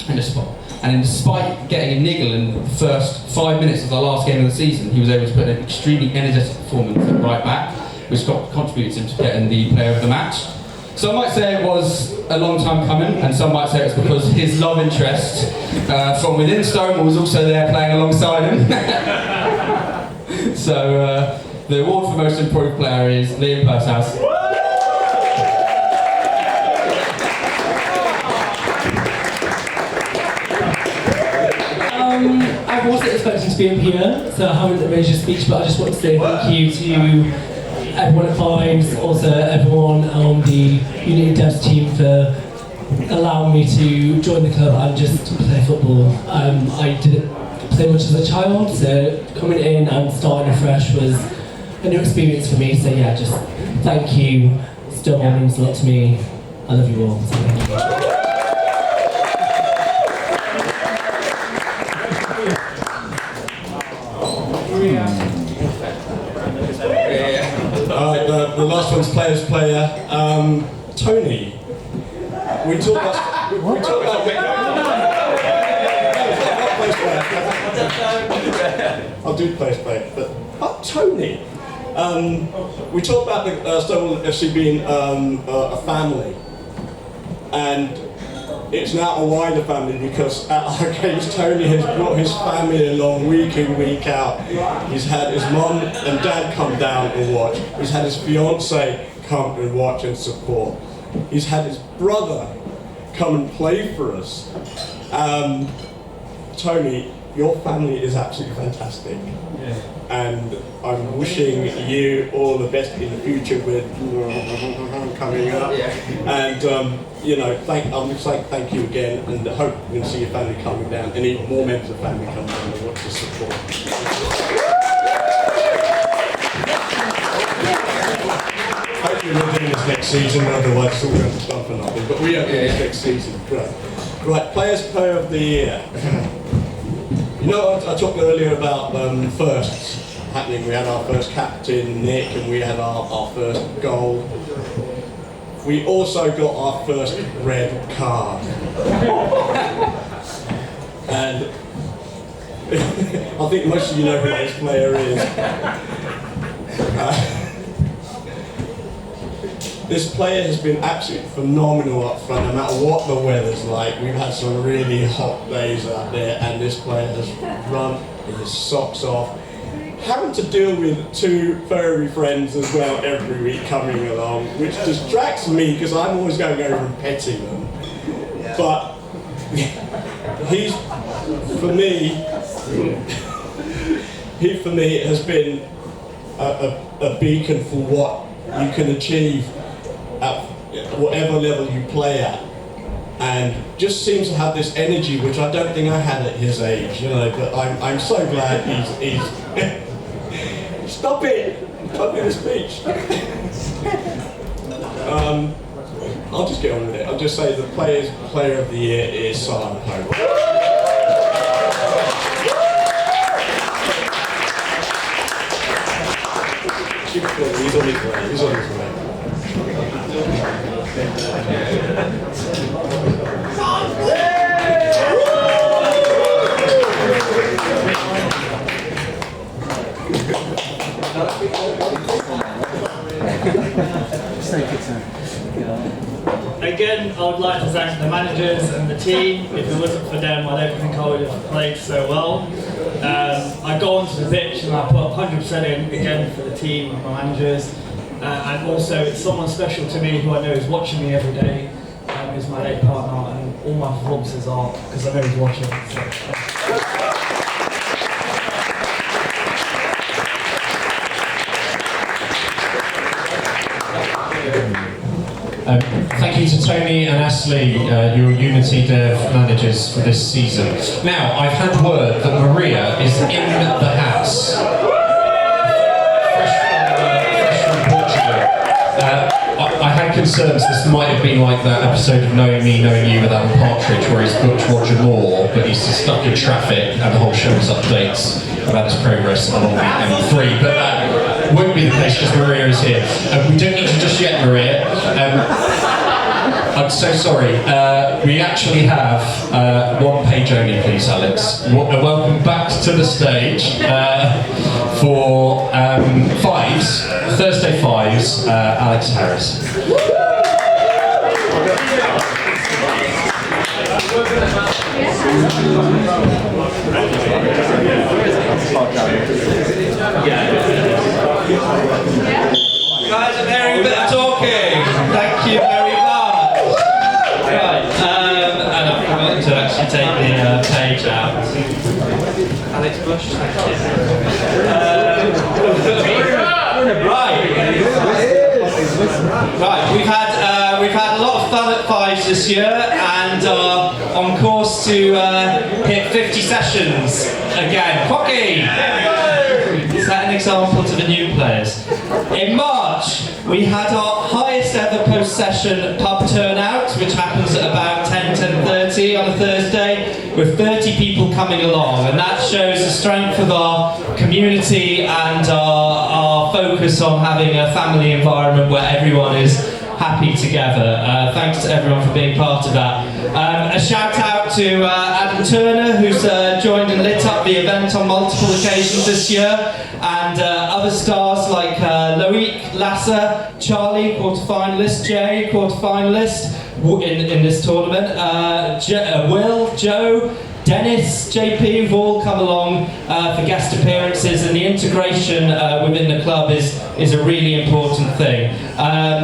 despite getting a niggle in the first 5 minutes of the last game of the season, he was able to put an extremely energetic performance at right back, which contributed him to getting the player of the match. Some might say it was a long time coming, and some might say it's because his love interest from within Stonewall was also there playing alongside him. So the award for most improved player is Liam Pursehouse. I wasn't expecting to be up here, so I haven't arranged a speech, but I just want to say thank you to everyone at Vibes, also everyone on the Unity Devs team for allowing me to join the club and just play football. I didn't play much as a child, so coming in and starting afresh was a new experience for me, so yeah, just thank you. Stonewall means a lot to me. I love you all, so thank you. The last one's player's player. Tony. We talked about. We talked about. I'll do player's player, but Tony. We talked about the Stonewall FC being a family, and it's now a wider family because at our games, Tony has brought his family along week in, week out. He's had his mum and dad come down and watch. He's had his fiance come and watch and support. He's had his brother come and play for us. Tony, your family is absolutely fantastic. Yeah. And I'm wishing you all the best in the future with coming up. Yeah. And you know, I'm just like thank you again, and I hope we're going to see your family coming down, and even more members of the family coming down and watch the support. Hopefully we're doing this next season, otherwise it's all going to start for nothing. But we are doing this next season. Great. Right, Players Player of the Year. You know, I talked earlier about firsts. happening. We had our first captain, Nick, and we had our first goal. We also got our first red card. And I think most of you know who this player is. This player has been absolutely phenomenal up front, no matter what the weather's like. We've had some really hot days out there, and this player has run his socks off. Having to deal with two furry friends as well every week coming along, which distracts me because I'm always going over and petting them. But he's, for me, has been a beacon for what you can achieve at whatever level you play at, and just seems to have this energy which I don't think I had at his age, you know. But I'm so glad he's stop it! Stop the speech. I'll just get on with it. I'll just say the player of the year is Simon Hope. He's on his way. He's on his way. Again, I would like to thank the managers and the team. If it wasn't for them, I don't think I would have played so well. I go onto the pitch and I put 100% in again for the team and my managers. And also, it's someone special to me who I know is watching me every day. Is my late partner, and all my performances are because I know he's watching. So. Thank you to Tony and Ashley, your Unity Dev managers for this season. Now, I've had word that Maria is in the house. Fresh from Portugal. I had concerns this might have been like that episode of Knowing Me, Knowing You with Alan Partridge, where he's booked Roger Moore, but he's stuck in traffic and the whole show's updates about his progress along the M3. But that won't be the case because Maria is here. We don't need you just yet, Maria. I'm so sorry. We actually have one page only, please, Alex. Welcome back to the stage for fives, Thursday fives, Alex Harris. Guys, I'm hearing a bit of talking. Thank you very much. Right, and I've forgotten to actually take the page out. Alex Bush, thank you. Right, we've had a lot of fun at fives this year, and are on course to hit 50 sessions again. Pocky! Set an example to the new players. In March, we had our highest ever post-session pub turnout, which happens at about 10:30 on a Thursday, with 30 people coming along, and that shows the strength of our community and our focus on having a family environment where everyone is happy together. Thanks to everyone for being part of that. A shout out to Adam Turner, who's joined and lit up the event on multiple occasions this year, and other stars like Loic, Lassa, Charlie, quarter-finalist, Jay, quarter-finalist in this tournament, Will, Joe, Dennis, JP, who've all come along for guest appearances, and the integration within the club is a really important thing.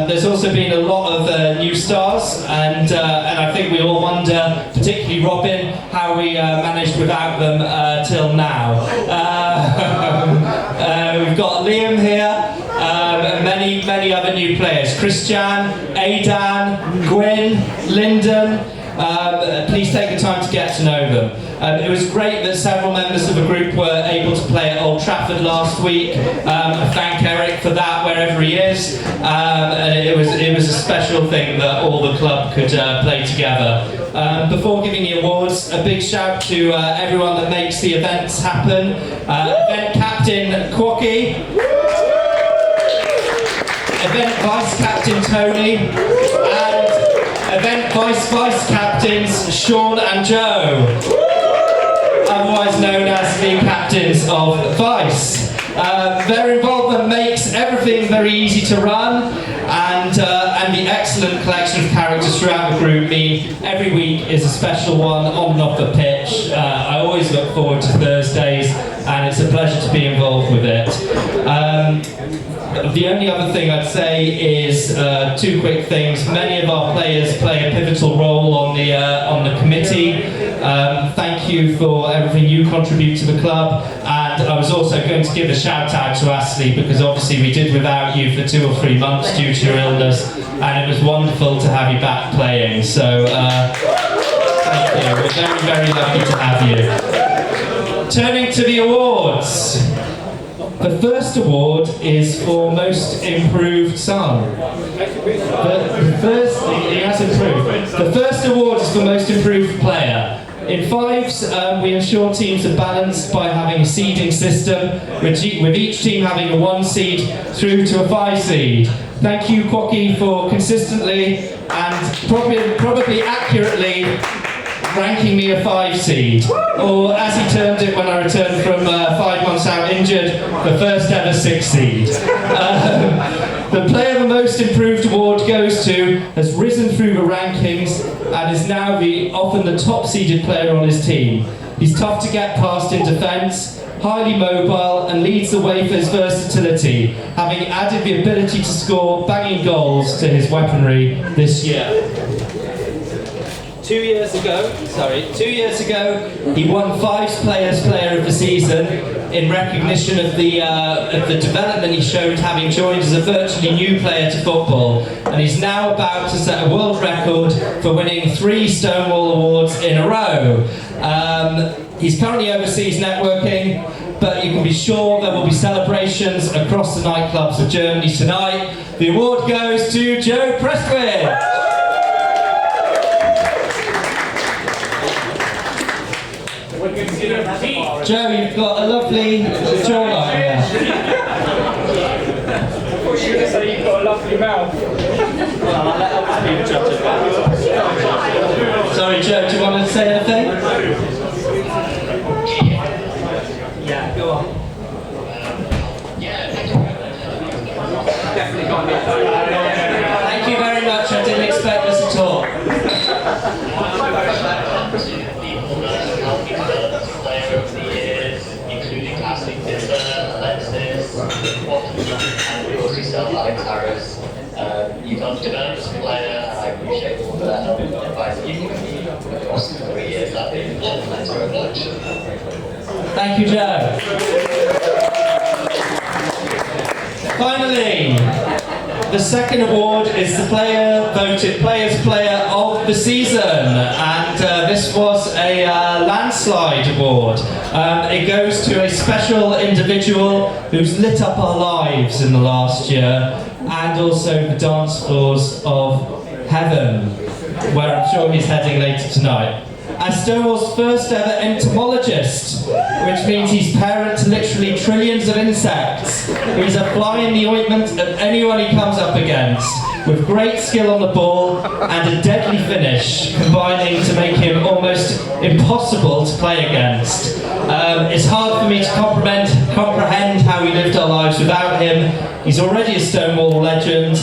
There's also been a lot of new stars, and I think we all wonder, particularly Robin, how we managed without them till now. We've got Liam here, and many other new players. Christian, Aidan, Gwyn, Lyndon. Please take the time to get to know them. It was great that several members of the group were able to play at Old Trafford last week. I thank Eric for that wherever he is. And it was a special thing that all the club could play together. Before giving the awards, a big shout to everyone that makes the events happen. Event Captain Quacky, Event Vice Captain Tony, and Event Vice Captains Sean and Joe, otherwise known as the Captains of Vice. Their involvement makes everything very easy to run, and the excellent collection of characters throughout the group mean every week is a special one on and off the pitch. I always look forward to Thursdays, and it's a pleasure to be involved with it. The only other thing I'd say is two quick things. Many of our players play a pivotal role on the committee. Thank you for everything you contribute to the club. And I was also going to give a shout out to Ashley, because obviously we did without you for 2 or 3 months due to your illness, and it was wonderful to have you back playing. So thank you. We're very, very lucky to have you. Turning to the awards. The first award is for Most Improved Son. The first award is for Most Improved Player. In fives, we ensure teams are balanced by having a seeding system, with each team having a 1 seed through to a 5 seed. Thank you, Quacky, for consistently and probably accurately ranking me a 5 seed, or as he termed it when I returned from 5 months out injured, the first ever 6 seed. The Player of the Most Improved award goes to, has risen through the rankings and is now often the top seeded player on his team. He's tough to get past in defence, highly mobile, and leads the way for his versatility, having added the ability to score banging goals to his weaponry this year. 2 years ago, he won Fives Players Player of the Season in recognition of the development he showed having joined as a virtually new player to football, and he's now about to set a world record for winning 3 Stonewall awards in a row. He's currently overseas networking, but you can be sure there will be celebrations across the nightclubs of Germany tonight. The award goes to Joe Prestwich. Joe, you've got a lovely jawline there. I thought you were going to say you've got a lovely mouth. Well, I'll let other people judge it back. Sorry, Joe, do you want to say anything? Yeah, go on. Thank you very much. I didn't expect this at all. Player of the Year, including Alexis, and of course yourself, Alex Harris. You've done development as a player, and I appreciate all the help and advice you've given me across the 3 years I've been involved. Thanks very much. Thank you, Joe. Finally, the second award is the player voted Players Player of the Season, and this was a landslide award. It goes to a special individual who's lit up our lives in the last year, and also the dance floors of heaven, where I'm sure he's heading later tonight. As Stonewall's first ever entomologist, which means he's parent to literally trillions of insects. He's a fly in the ointment of anyone he comes up against, with great skill on the ball and a deadly finish, combining to make him almost impossible to play against. It's hard for me to comprehend how we lived our lives without him. He's already a Stonewall legend,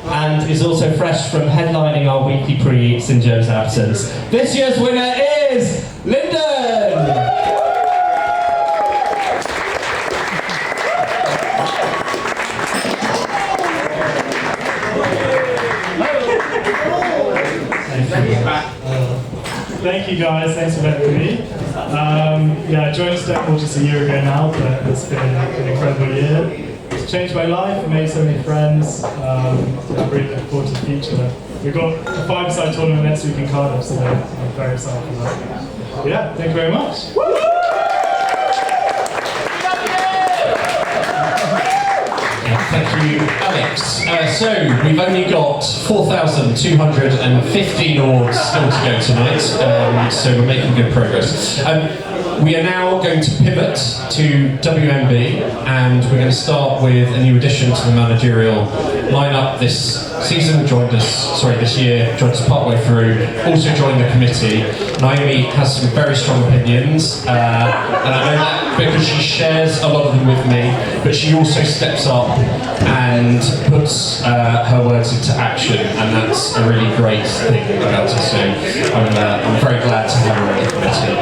and is also fresh from headlining our weekly pre-eats in Joe's absence. This year's winner is Lyndon! Thank you guys, thanks for having me. I joined Stonewall just a year ago now, but it's been an incredible year. It's changed my life, made so many friends. I'm really looking forward to the future. We've got a 5-side tournament next week in Cardiff, so I'm very excited for that. Yeah, thank you very much. Thank you, Alex. So, we've only got 4,215 awards still to go tonight, so we're making good progress. We are now going to pivot to WMB, and we're going to start with a new addition to the managerial lineup this season. This year, joined us partway through, also joined the committee. Naomi has some very strong opinions, and I know that because she shares a lot of them with me, but she also steps up and puts her words into action, and that's a really great thing about her. So I'm very glad to have her on the committee.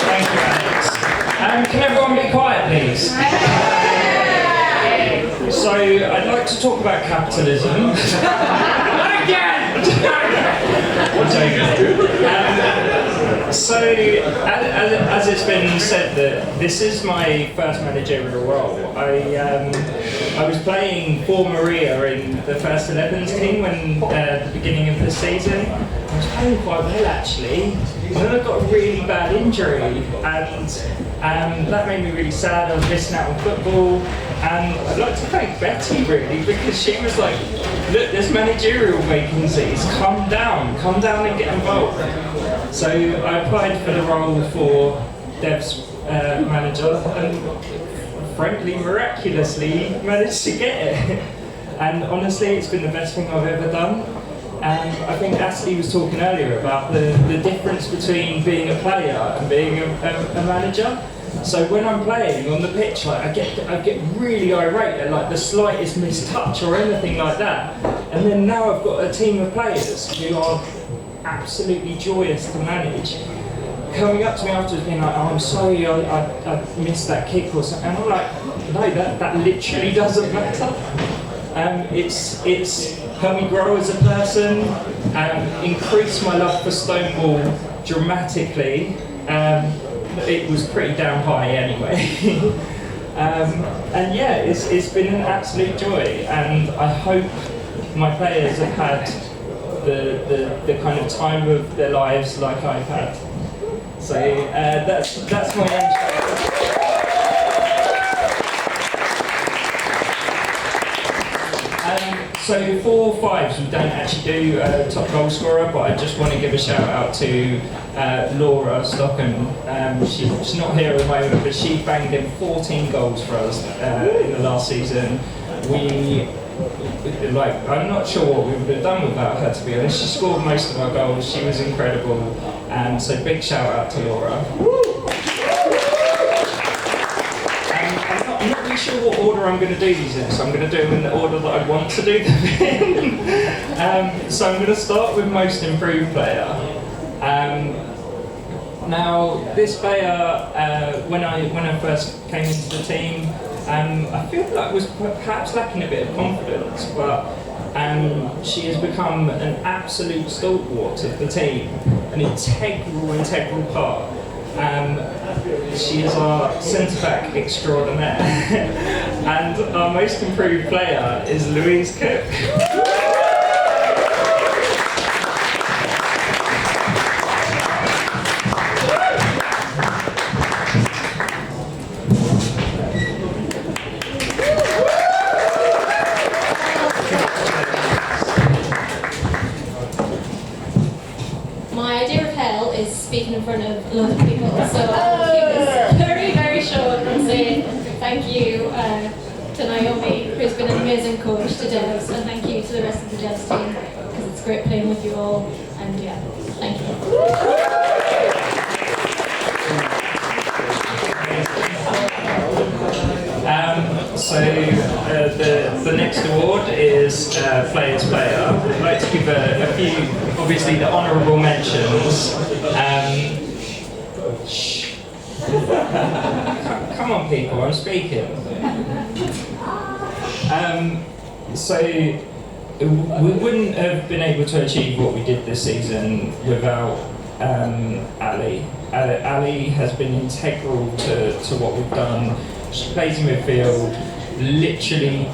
Thank you, Alex. Can everyone be quiet, please? So, I'd like to talk about capitalism. Again! So, as it's been said, that this is my first managerial role. I was playing for Maria in the first 11s team when at the beginning of the season. I was playing quite well actually, and then I got a really bad injury, and that made me really sad. I was missing out on football, and I'd like to thank Betty really, because she was like, look, there's managerial vacancies, come down and get involved. So I applied for the role for Dev's manager, and frankly, miraculously managed to get it. And honestly, it's been the best thing I've ever done. And I think Ashley was talking earlier about the difference between being a player and being a manager. So when I'm playing on the pitch, like I get really irate at like the slightest mistouch or anything like that. And then now I've got a team of players who are absolutely joyous to manage, coming up to me afterwards being like, oh, I'm sorry, I missed that kick or something. And I'm like, no, that literally doesn't matter. It's helped me grow as a person, increase my love for Stonewall dramatically. It was pretty damn high anyway. And yeah, it's been an absolute joy, and I hope my players have had the kind of time of their lives like I've had. So that's my intro. So 4-5s, we don't actually do top goal scorer, but I just want to give a shout out to Laura Stockham. She's not here at the moment, but she banged in 14 goals for us in the last season. I'm not sure what we would have done without her, to be honest. She scored most of our goals. She was incredible, so big shout out to Laura. I'm not really sure what order I'm going to do these in, so I'm going to do them in the order that I want to do them in. So I'm going to start with most improved player. Now, this player, when I first came into the team, I feel like was perhaps lacking a bit of confidence, but she has become an absolute stalwart of the team, an integral part. She is our centre-back extraordinaire, and our most improved player is Louise Cook. Speaking in front of a lot of people, so I'll keep this very, very short and say thank you to Naomi, who's been an amazing coach to Devs, and thank you to the rest of the Devs team, because it's great playing with you all, and yeah, thank you. So the next award is Player's Player. I'd like to give a few, obviously the honourable mentions. Come on people, I'm speaking. So we wouldn't have been able to achieve what we did this season without Ali. Ali has been integral to what we've done. She plays in midfield, literally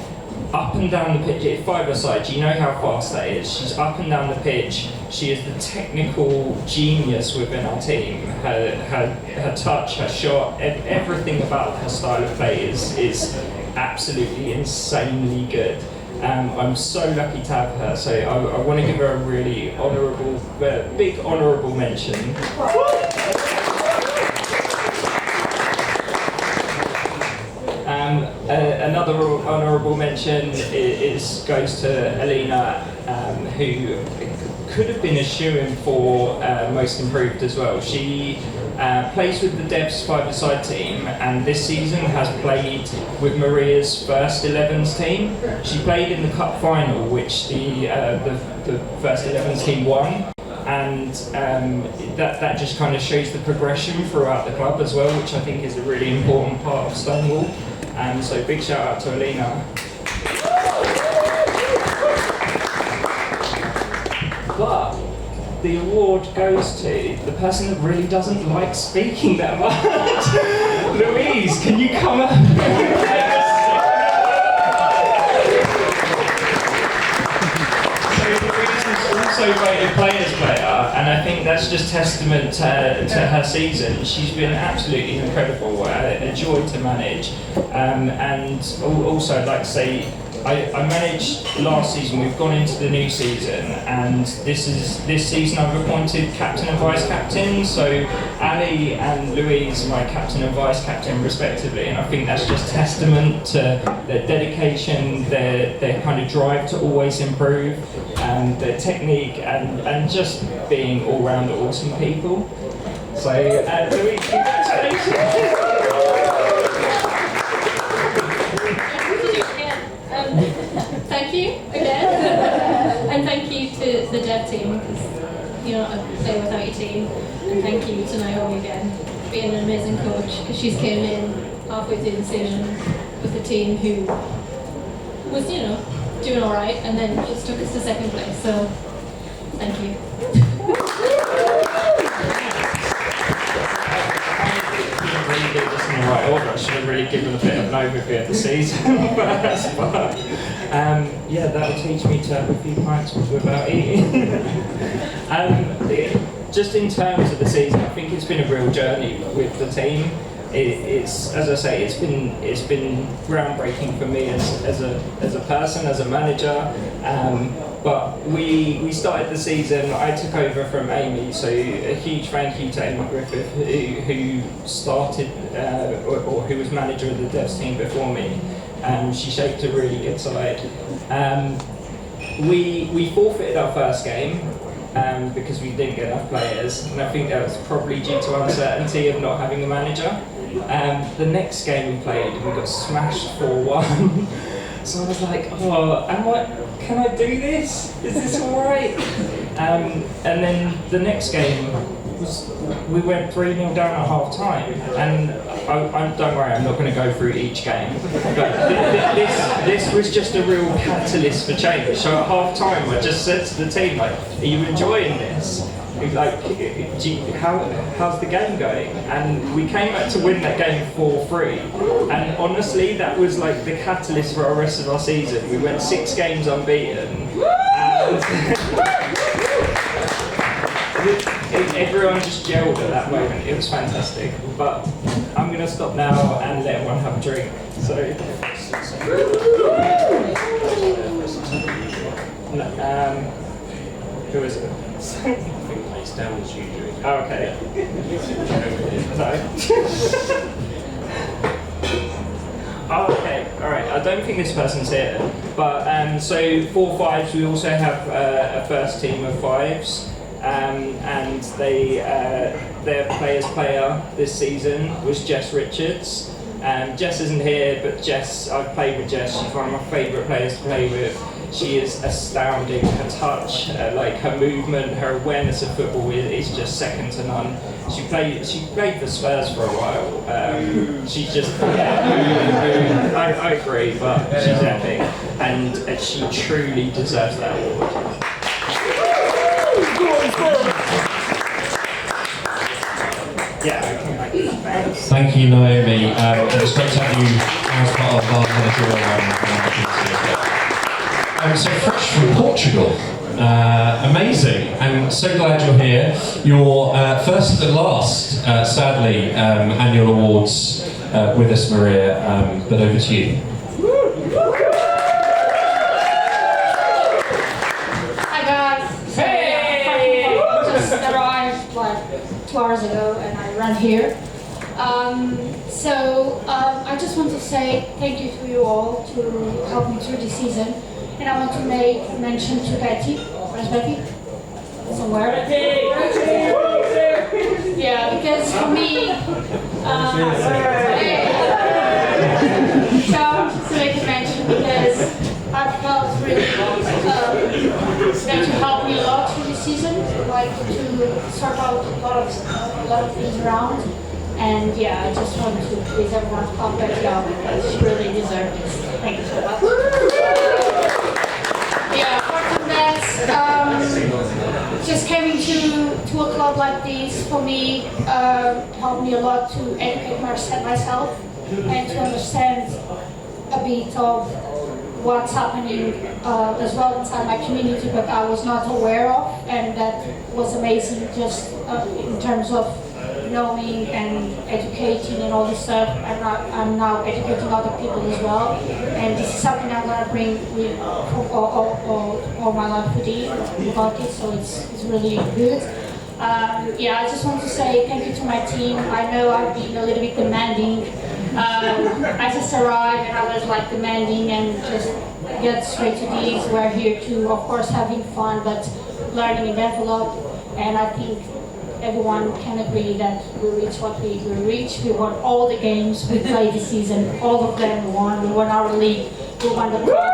up and down the pitch. It's five-a-side. You know how fast that is. She's up and down the pitch. She is the technical genius within our team. Her touch, her shot, everything about her style of play is absolutely insanely good. I'm so lucky to have her, so I want to give her a really honourable, big honourable mention. Another honourable mention goes to Alina, who could have been a shoo-in for Most Improved as well. She plays with the Devs five-a-side team, and this season has played with Maria's first 11s team. She played in the cup final, which the first 11s team won, and that just kind of shows the progression throughout the club as well, which I think is a really important part of Stonewall. So big shout out to Alina. But the award goes to the person that really doesn't like speaking that much. Louise, can you come up? So Louise is also voted Players Player, and I think that's just testament to her season. She's been absolutely incredible, a joy to manage. And also I'd like to say, I managed last season. We've gone into the new season, and this season I've appointed captain and vice captain. So Ali and Louise are my captain and vice captain respectively, and I think that's just testament to their dedication, their kind of drive to always improve, and their technique, and just being all round awesome people. So Louise, congratulations. Thank you again, and thank you to the dev team, because you know I play without your team. And thank you to Naomi again, being an amazing coach, because she's came in halfway through the season with a team who was doing all right, and then just took us to second place. So thank you. Really did this in the right order. I should have really given a bit of an overview of the season. but yeah, that will teach me to have a few pints without eating. Just in terms of the season, I think it's been a real journey with the team. It's, as I say, it's been groundbreaking for me as a person, as a manager. But we started the season. I took over from Amy, so a huge thank you to Amy Griffith, who started or who was manager of the Devs team before me. She shaped a really good side. We forfeited our first game because we didn't get enough players, and I think that was probably due to uncertainty of not having a manager. The next game we played, we got smashed 4-1. So I was like, can I do this? Is this alright? And then the next game we went 3-0 down at half time. And don't worry, I'm not going to go through each game. But this was just a real catalyst for change. So at half time, I just said to the team, like, are you enjoying this? Like, how's the game going? And we came out to win that game 4-3. And honestly, that was like the catalyst for our rest of our season. We went 6 games unbeaten. And everyone just gelled at that moment. It was fantastic. But I'm going to stop now and let everyone have a drink. So, who is it? It's down as usual. Oh, okay. Oh, okay, alright. I don't think this person's here. But so 4 5s, we also have a first team of 5s. And their players player this season was Jess Richards. Jess isn't here, but I've played with Jess. She's one of my favourite players to play with. She is astounding. Her touch, like her movement, her awareness of football is just second to none. She played for Spurs for a while. She's just I agree, but she's epic, and she truly deserves that award. yeah, I come back with that. Thank you, Naomi. It's great to have you as part of our managerial so fresh from Portugal. Amazing, and so glad you're here. Your first and last, sadly, annual awards with us, Maria, but over to you. Hi guys. Hey! I just arrived like 2 hours ago and I ran here. I just want to say thank you to you all to help me through this season. And I want to make mention to Betty. Where's Betty? Somewhere. Yeah, because for me, so I want to make a mention because I felt really that you helped me a lot through the season, like to sort out a lot of things around. And yeah, I just want to please everyone to help Betty out because she really deserves this. Thank you so much. Yeah, apart from that, just coming to a club like this for me helped me a lot to educate myself and to understand a bit of what's happening as well inside my community, but I was not aware of, and that was amazing just in terms of knowing and educating and all this stuff. I'm now educating other people as well, and this is something I'm going to bring with all my life with you about it, so it's really good. Yeah, I just want to say thank you to my team. I know I've been a little bit demanding. I just arrived and I was like demanding and just get straight to these. We're here to, of course, having fun, but learning and develop, and I think everyone can agree that we reach what we reached. We won all the games we played this season. All of them won. We won our league. We won the cup.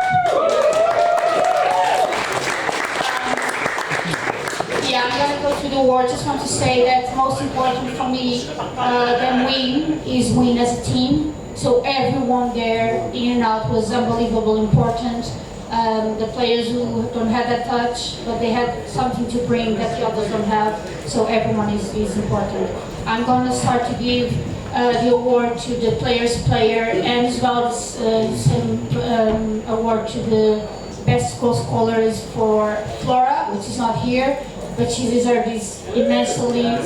Yeah, I'm going to go through the award. Just want to say that most important for me than win is win as a team. So everyone there, in and out, was unbelievably important. The players who don't have that touch, but they had something to bring that the others don't have, so everyone is important. I'm going to start to give the award to the player's player, and as well as some award to the best goal scorer is for Flora, which is not here, but she deserves this immensely. So,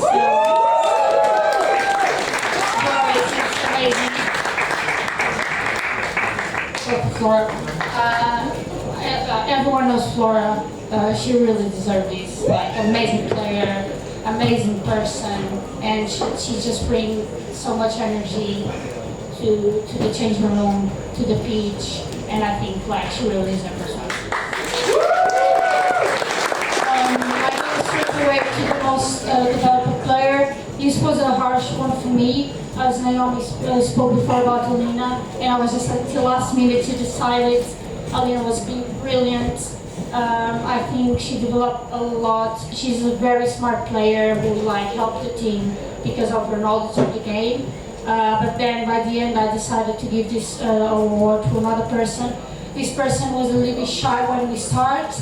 Flora is amazing. Flora. Everyone knows Flora. She really deserves this. Like, amazing player, amazing person, and she just brings so much energy to the changing room, to the pitch, and I think like she really deserves this one. I go straight away to the most developed player. This was a harsh one for me, as Naomi spoke before about Alina, and I was just like till last minute to decide it. Alina was being brilliant. I think she developed a lot. She's a very smart player who helped the team because of her knowledge of the game. But then by the end I decided to give this award to another person. This person was a little bit shy when we started.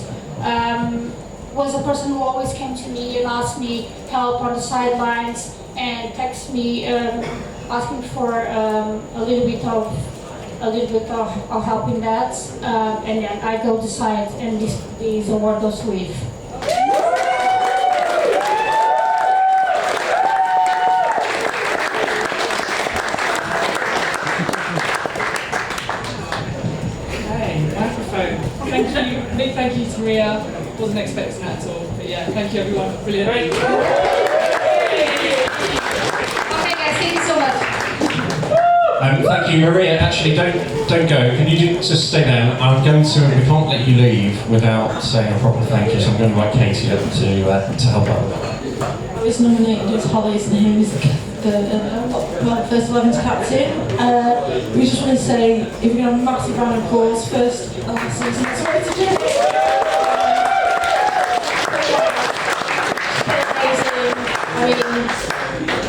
Was a person who always came to me and asked me help on the sidelines and text me asking for a little bit of help in that, and then I go decide, and this award goes with. Okay, microphone. Thank you, big thank you to Maria. Wasn't expecting that at all, but yeah, thank you everyone. Brilliant. Okay guys, thank you so much. Thank you, Maria. Actually, don't go. Can you just stay there? I'm going to. We can't let you leave without saying a proper thank you. So I'm going to invite Katie up to help out with that. I was nominated as Holly's name as the first 11's captain. We just want to say, if we can have a massive round of applause first of the season. Sorry to do it.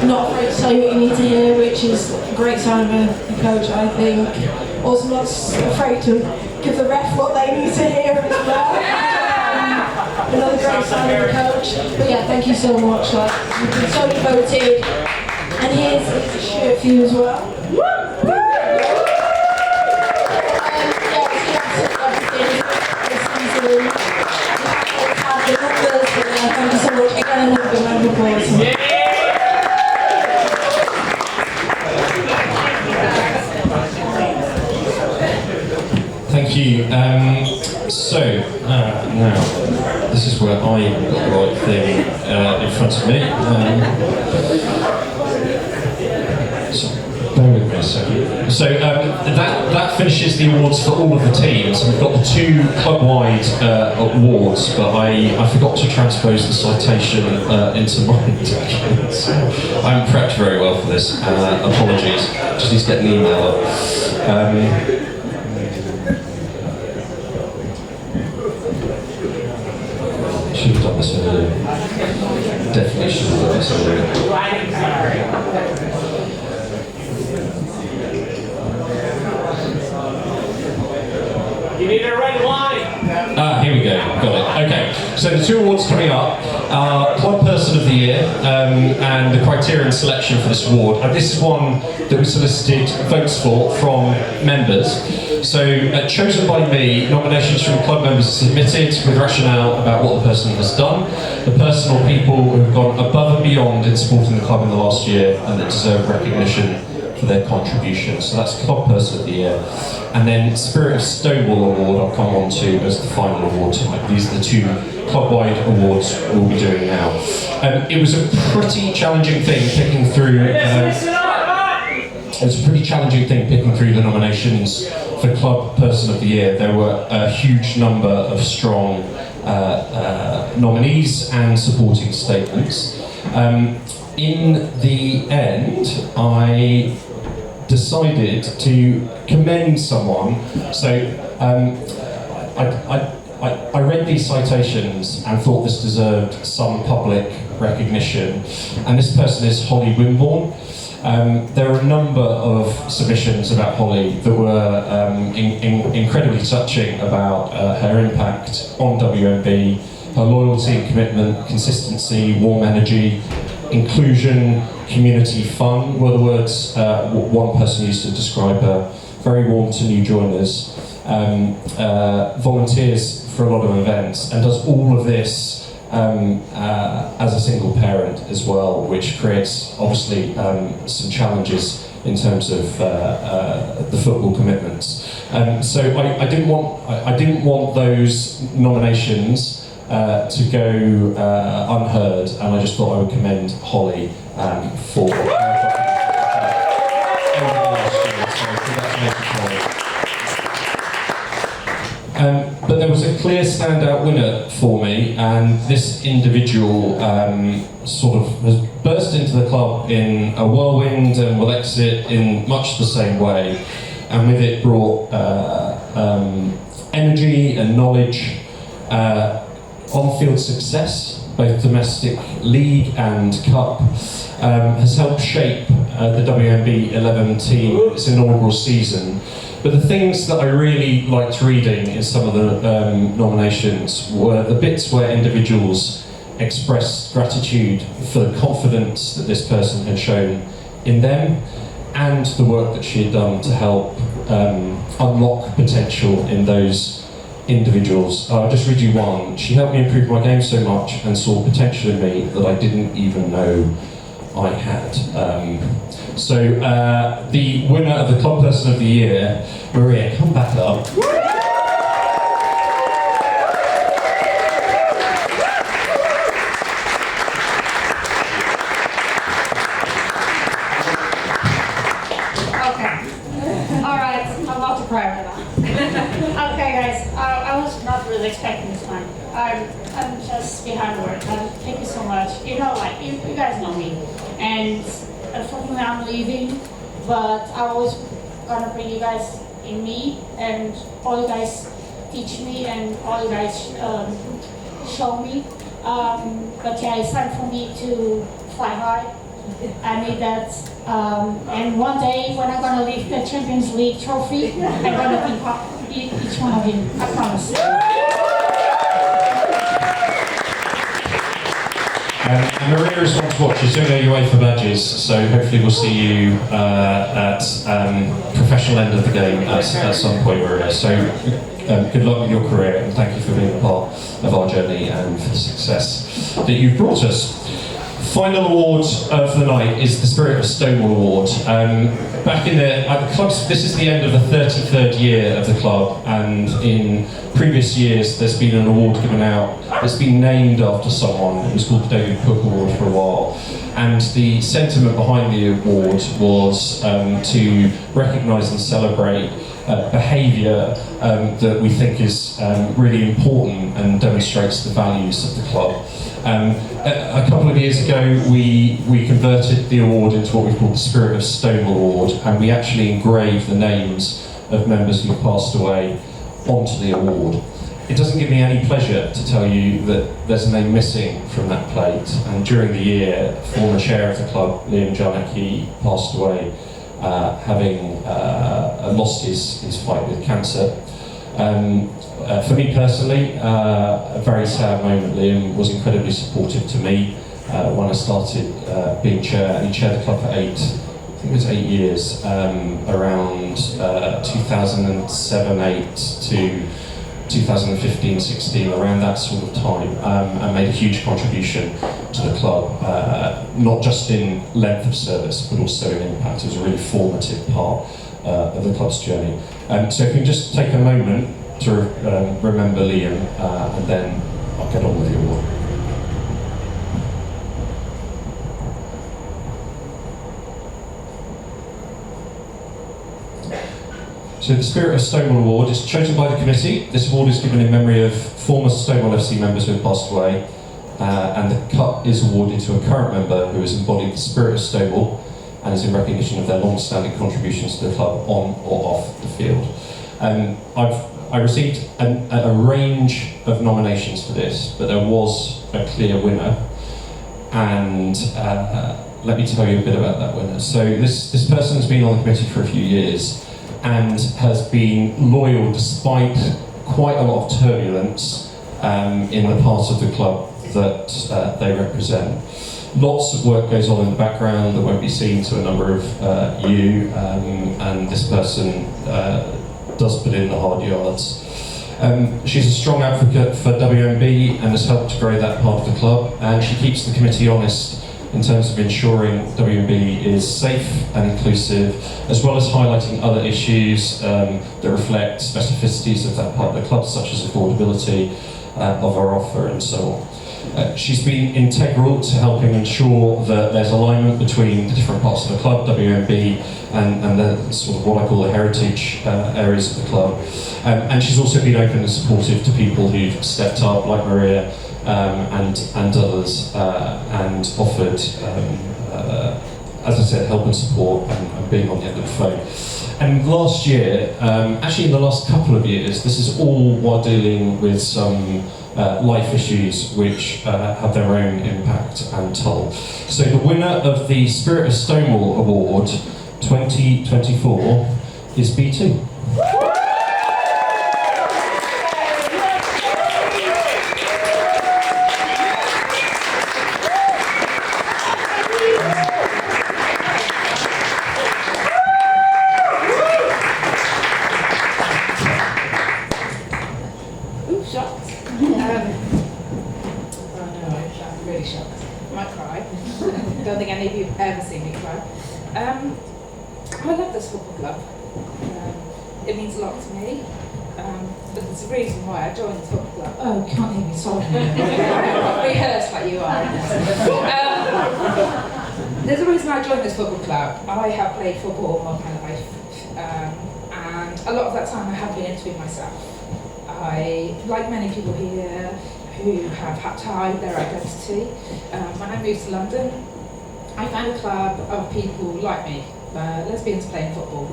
Not afraid to tell you what you need to hear, which is a great sign of a coach, I think. Also not afraid to give the ref what they need to hear as well. Another great sign of a coach. But yeah, thank you so much. You've been so devoted. And here's a shirt for you as well. Thank you so much. Again, a little bit of applause. Thank you. Now, this is where I got the right thing in front of me. So, bear with me a second. So that finishes the awards for all of the teams. We've got the 2 club-wide awards, but I forgot to transpose the citation into my document. So I haven't prepped very well for this. Apologies. Just need to get an email up. Should have done this earlier. Definitely should have done this earlier. You need a red wine. Here we go. Got it. Okay. So the 2 awards coming up are Club Person of the Year and the criterion selection for this award. And this is one that we solicited votes for from members. So, chosen by me, nominations from club members are submitted with rationale about what the person has done, the person or people who have gone above and beyond in supporting the club in the last year and that deserve recognition for their contribution. So that's Club Person of the Year. And then Spirit of Stonewall Award I'll come on to as the final award tonight. These are the 2 club-wide awards we'll be doing now. It was a pretty challenging thing picking through... It was a pretty challenging thing picking through the nominations for Club Person of the Year. There were a huge number of strong nominees and supporting statements. In the end, I decided to commend someone. So I read these citations and thought this deserved some public recognition. And this person is Holly Wimborne. There are a number of submissions about Holly that were incredibly touching about her impact on WMB, her loyalty and commitment, consistency, warm energy, inclusion, community fun were the words one person used to describe her. Very warm to new joiners, volunteers for a lot of events, and does all of this as a single parent as well, which creates obviously some challenges in terms of the football commitments. So I didn't want those nominations to go unheard, and I just thought I would commend Holly for over last year. So congratulations, Holly. But there was a clear standout winner for me, and this individual sort of has burst into the club in a whirlwind and will exit in much the same way, and with it brought energy and knowledge, on-field success, both domestic league and cup, has helped shape the WMB 11 team its inaugural season. But the things that I really liked reading in some of the nominations were the bits where individuals expressed gratitude for the confidence that this person had shown in them and the work that she had done to help unlock potential in those individuals. I'll just read you one. She helped me improve my game so much and saw potential in me that I didn't even know I had. So the winner of the Club Person of the Year, Maria, come back up. Okay. Alright, I'm about to cry right now. Okay guys, I was not really expecting this one. I'm just behind work. Thank you so much. You know, like, you guys know me. And unfortunately I'm leaving, but I always gonna bring you guys in me, and all you guys teach me and all you guys show me. But yeah, it's time for me to fly high. I need that. And one day when I'm gonna leave the Champions League trophy, I'm gonna think of each one of you. I promise. And Maria is one to watch. She's doing her UEFA badges, so hopefully we'll see you at professional end of the game at some point, Maria. So good luck with your career, and thank you for being a part of our journey and for the success that you've brought us. Final award of the night is the Spirit of Stonewall Award. Back in the clubs, this is the end of the 33rd year of the club, and in previous years there's been an award given out that's been named after someone. It was called the David Cook Award for a while, and the sentiment behind the award was to recognise and celebrate behaviour that we think is really important and demonstrates the values of the club. A couple of years ago, we converted the award into what we call the Spirit of Stonewall Award, and we actually engraved the names of members who passed away onto the award. It doesn't give me any pleasure to tell you that there's a name missing from that plate, and during the year, former chair of the club, Liam Jarnacki, passed away, having lost his fight with cancer. For me personally, a very sad moment. Liam was incredibly supportive to me when I started being chair, and he chaired the club for I think it was 8 years, around 2007-8 to 2015-16, around that sort of time, and made a huge contribution to the club, not just in length of service, but also in impact. It was a really formative part of the club's journey. So if you can just take a moment to remember Liam, and then I'll get on with the award. So the Spirit of Stonewall Award is chosen by the committee. This award is given in memory of former Stonewall FC members who have passed away, and the cup is awarded to a current member who has embodied the spirit of Stonewall and is in recognition of their long-standing contributions to the club on or off the field. I received a range of nominations for this, but there was a clear winner, and let me tell you a bit about that winner. So this person has been on the committee for a few years and has been loyal despite quite a lot of turbulence in the part of the club that they represent. Lots of work goes on in the background that won't be seen to a number of you, and this person does put in the hard yards. She's a strong advocate for WMB and has helped to grow that part of the club, and she keeps the committee honest in terms of ensuring WMB is safe and inclusive, as well as highlighting other issues that reflect specificities of that part of the club, such as affordability of our offer and so on. She's been integral to helping ensure that there's alignment between the different parts of the club, WMB, and the sort of what I call the heritage areas of the club. And she's also been open and supportive to people who've stepped up, like Maria, and others, and offered, as I said, help and support and being on the end of the phone. And last year, actually in the last couple of years, this is all while dealing with some life issues which have their own impact and toll. So the winner of the Spirit of Stonewall Award 2024 is B2. Don't think any of you have ever seen me cry. I love this football club. It means a lot to me. But there's a reason why I joined this football club. Oh, can't hear me, sorry. Rehearse like you are. There's a reason I joined this football club. I have played football all my life. And a lot of that time I have been interviewing myself. I, like many people here, who have had to hide their identity. When I moved to London, I found a club of people like me, lesbians playing football,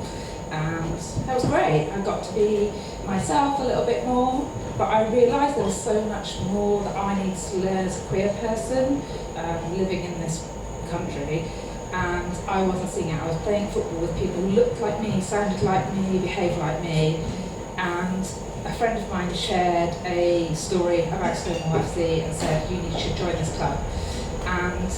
and that was great. I got to be myself a little bit more, but I realised there was so much more that I needed to learn as a queer person living in this country, and I wasn't seeing it. I was playing football with people who looked like me, sounded like me, behaved like me, and a friend of mine shared a story about Stonewall FC and said, you should join this club. And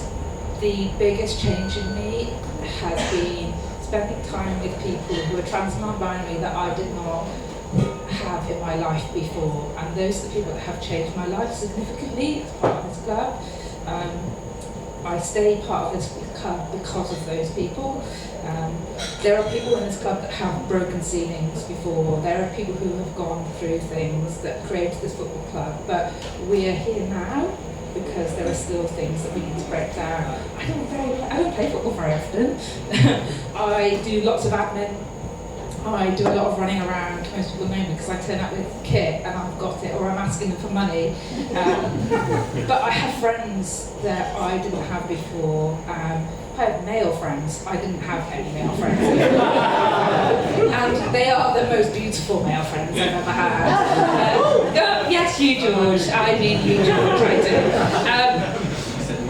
the biggest change in me has been spending time with people who are trans and non-binary that I did not have in my life before. And those are the people that have changed my life significantly as part of this club. I stay part of this club because of those people. There are people in this club that have broken ceilings before. There are people who have gone through things that created this football club. But we are here now because there are still things that we need to break down. I don't play football very often. I do lots of admin. I do a lot of running around. Most people know me because I turn up with kit and I've got it, or I'm asking them for money. But I have friends that I didn't have before. I have male friends. I didn't have any male friends. And they are the most beautiful male friends I've ever had. Yes, you, George. I mean you, George. I do.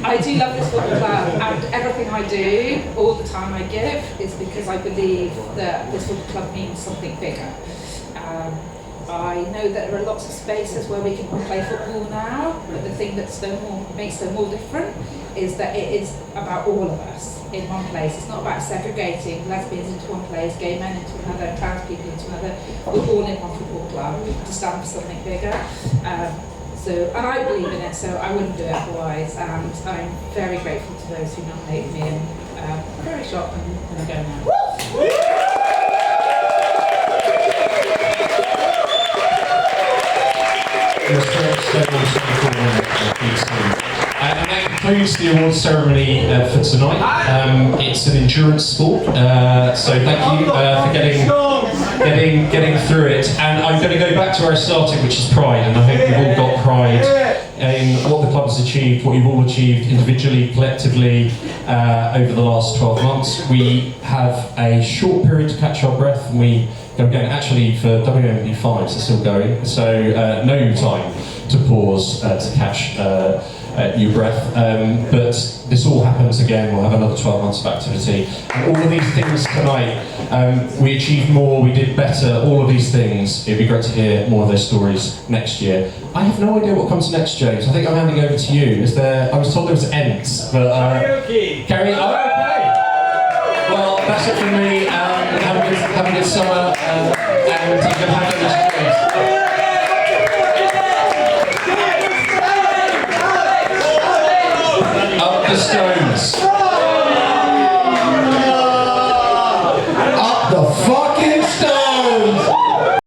I do love this football club, and everything I do, all the time I give, is because I believe that this football club means something bigger. I know that there are lots of spaces where we can play football now, but the thing that makes Stonewall different is that it is about all of us in one place. It's not about segregating lesbians into one place, gay men into another, trans people into another. We're all in one football club to stand for something bigger. And I believe in it, so I wouldn't do it otherwise. And I'm very grateful to those who nominated me, and very shocked I'm going to go now. And that concludes the awards ceremony for tonight. It's an endurance sport, so thank you for getting through it. And I'm going to go back to where I started, which is pride. And I hope you've all got pride in what the club has achieved, what you've all achieved individually, collectively over the last 12 months. We have a short period to catch our breath, and we go again. Actually, for WMP5s, it's still going, so no time to pause to catch your breath. But this all happens again. We'll have another 12 months of activity. And all of these things tonight, we achieved more, we did better, all of these things. It'd be great to hear more of those stories next year. I have no idea what comes next, James. I think I'm handing over to you. I was told there was Ents, but karaoke. Okay. Well, that's it from me. Have a good summer, and you can have those drinks. Up the Stones.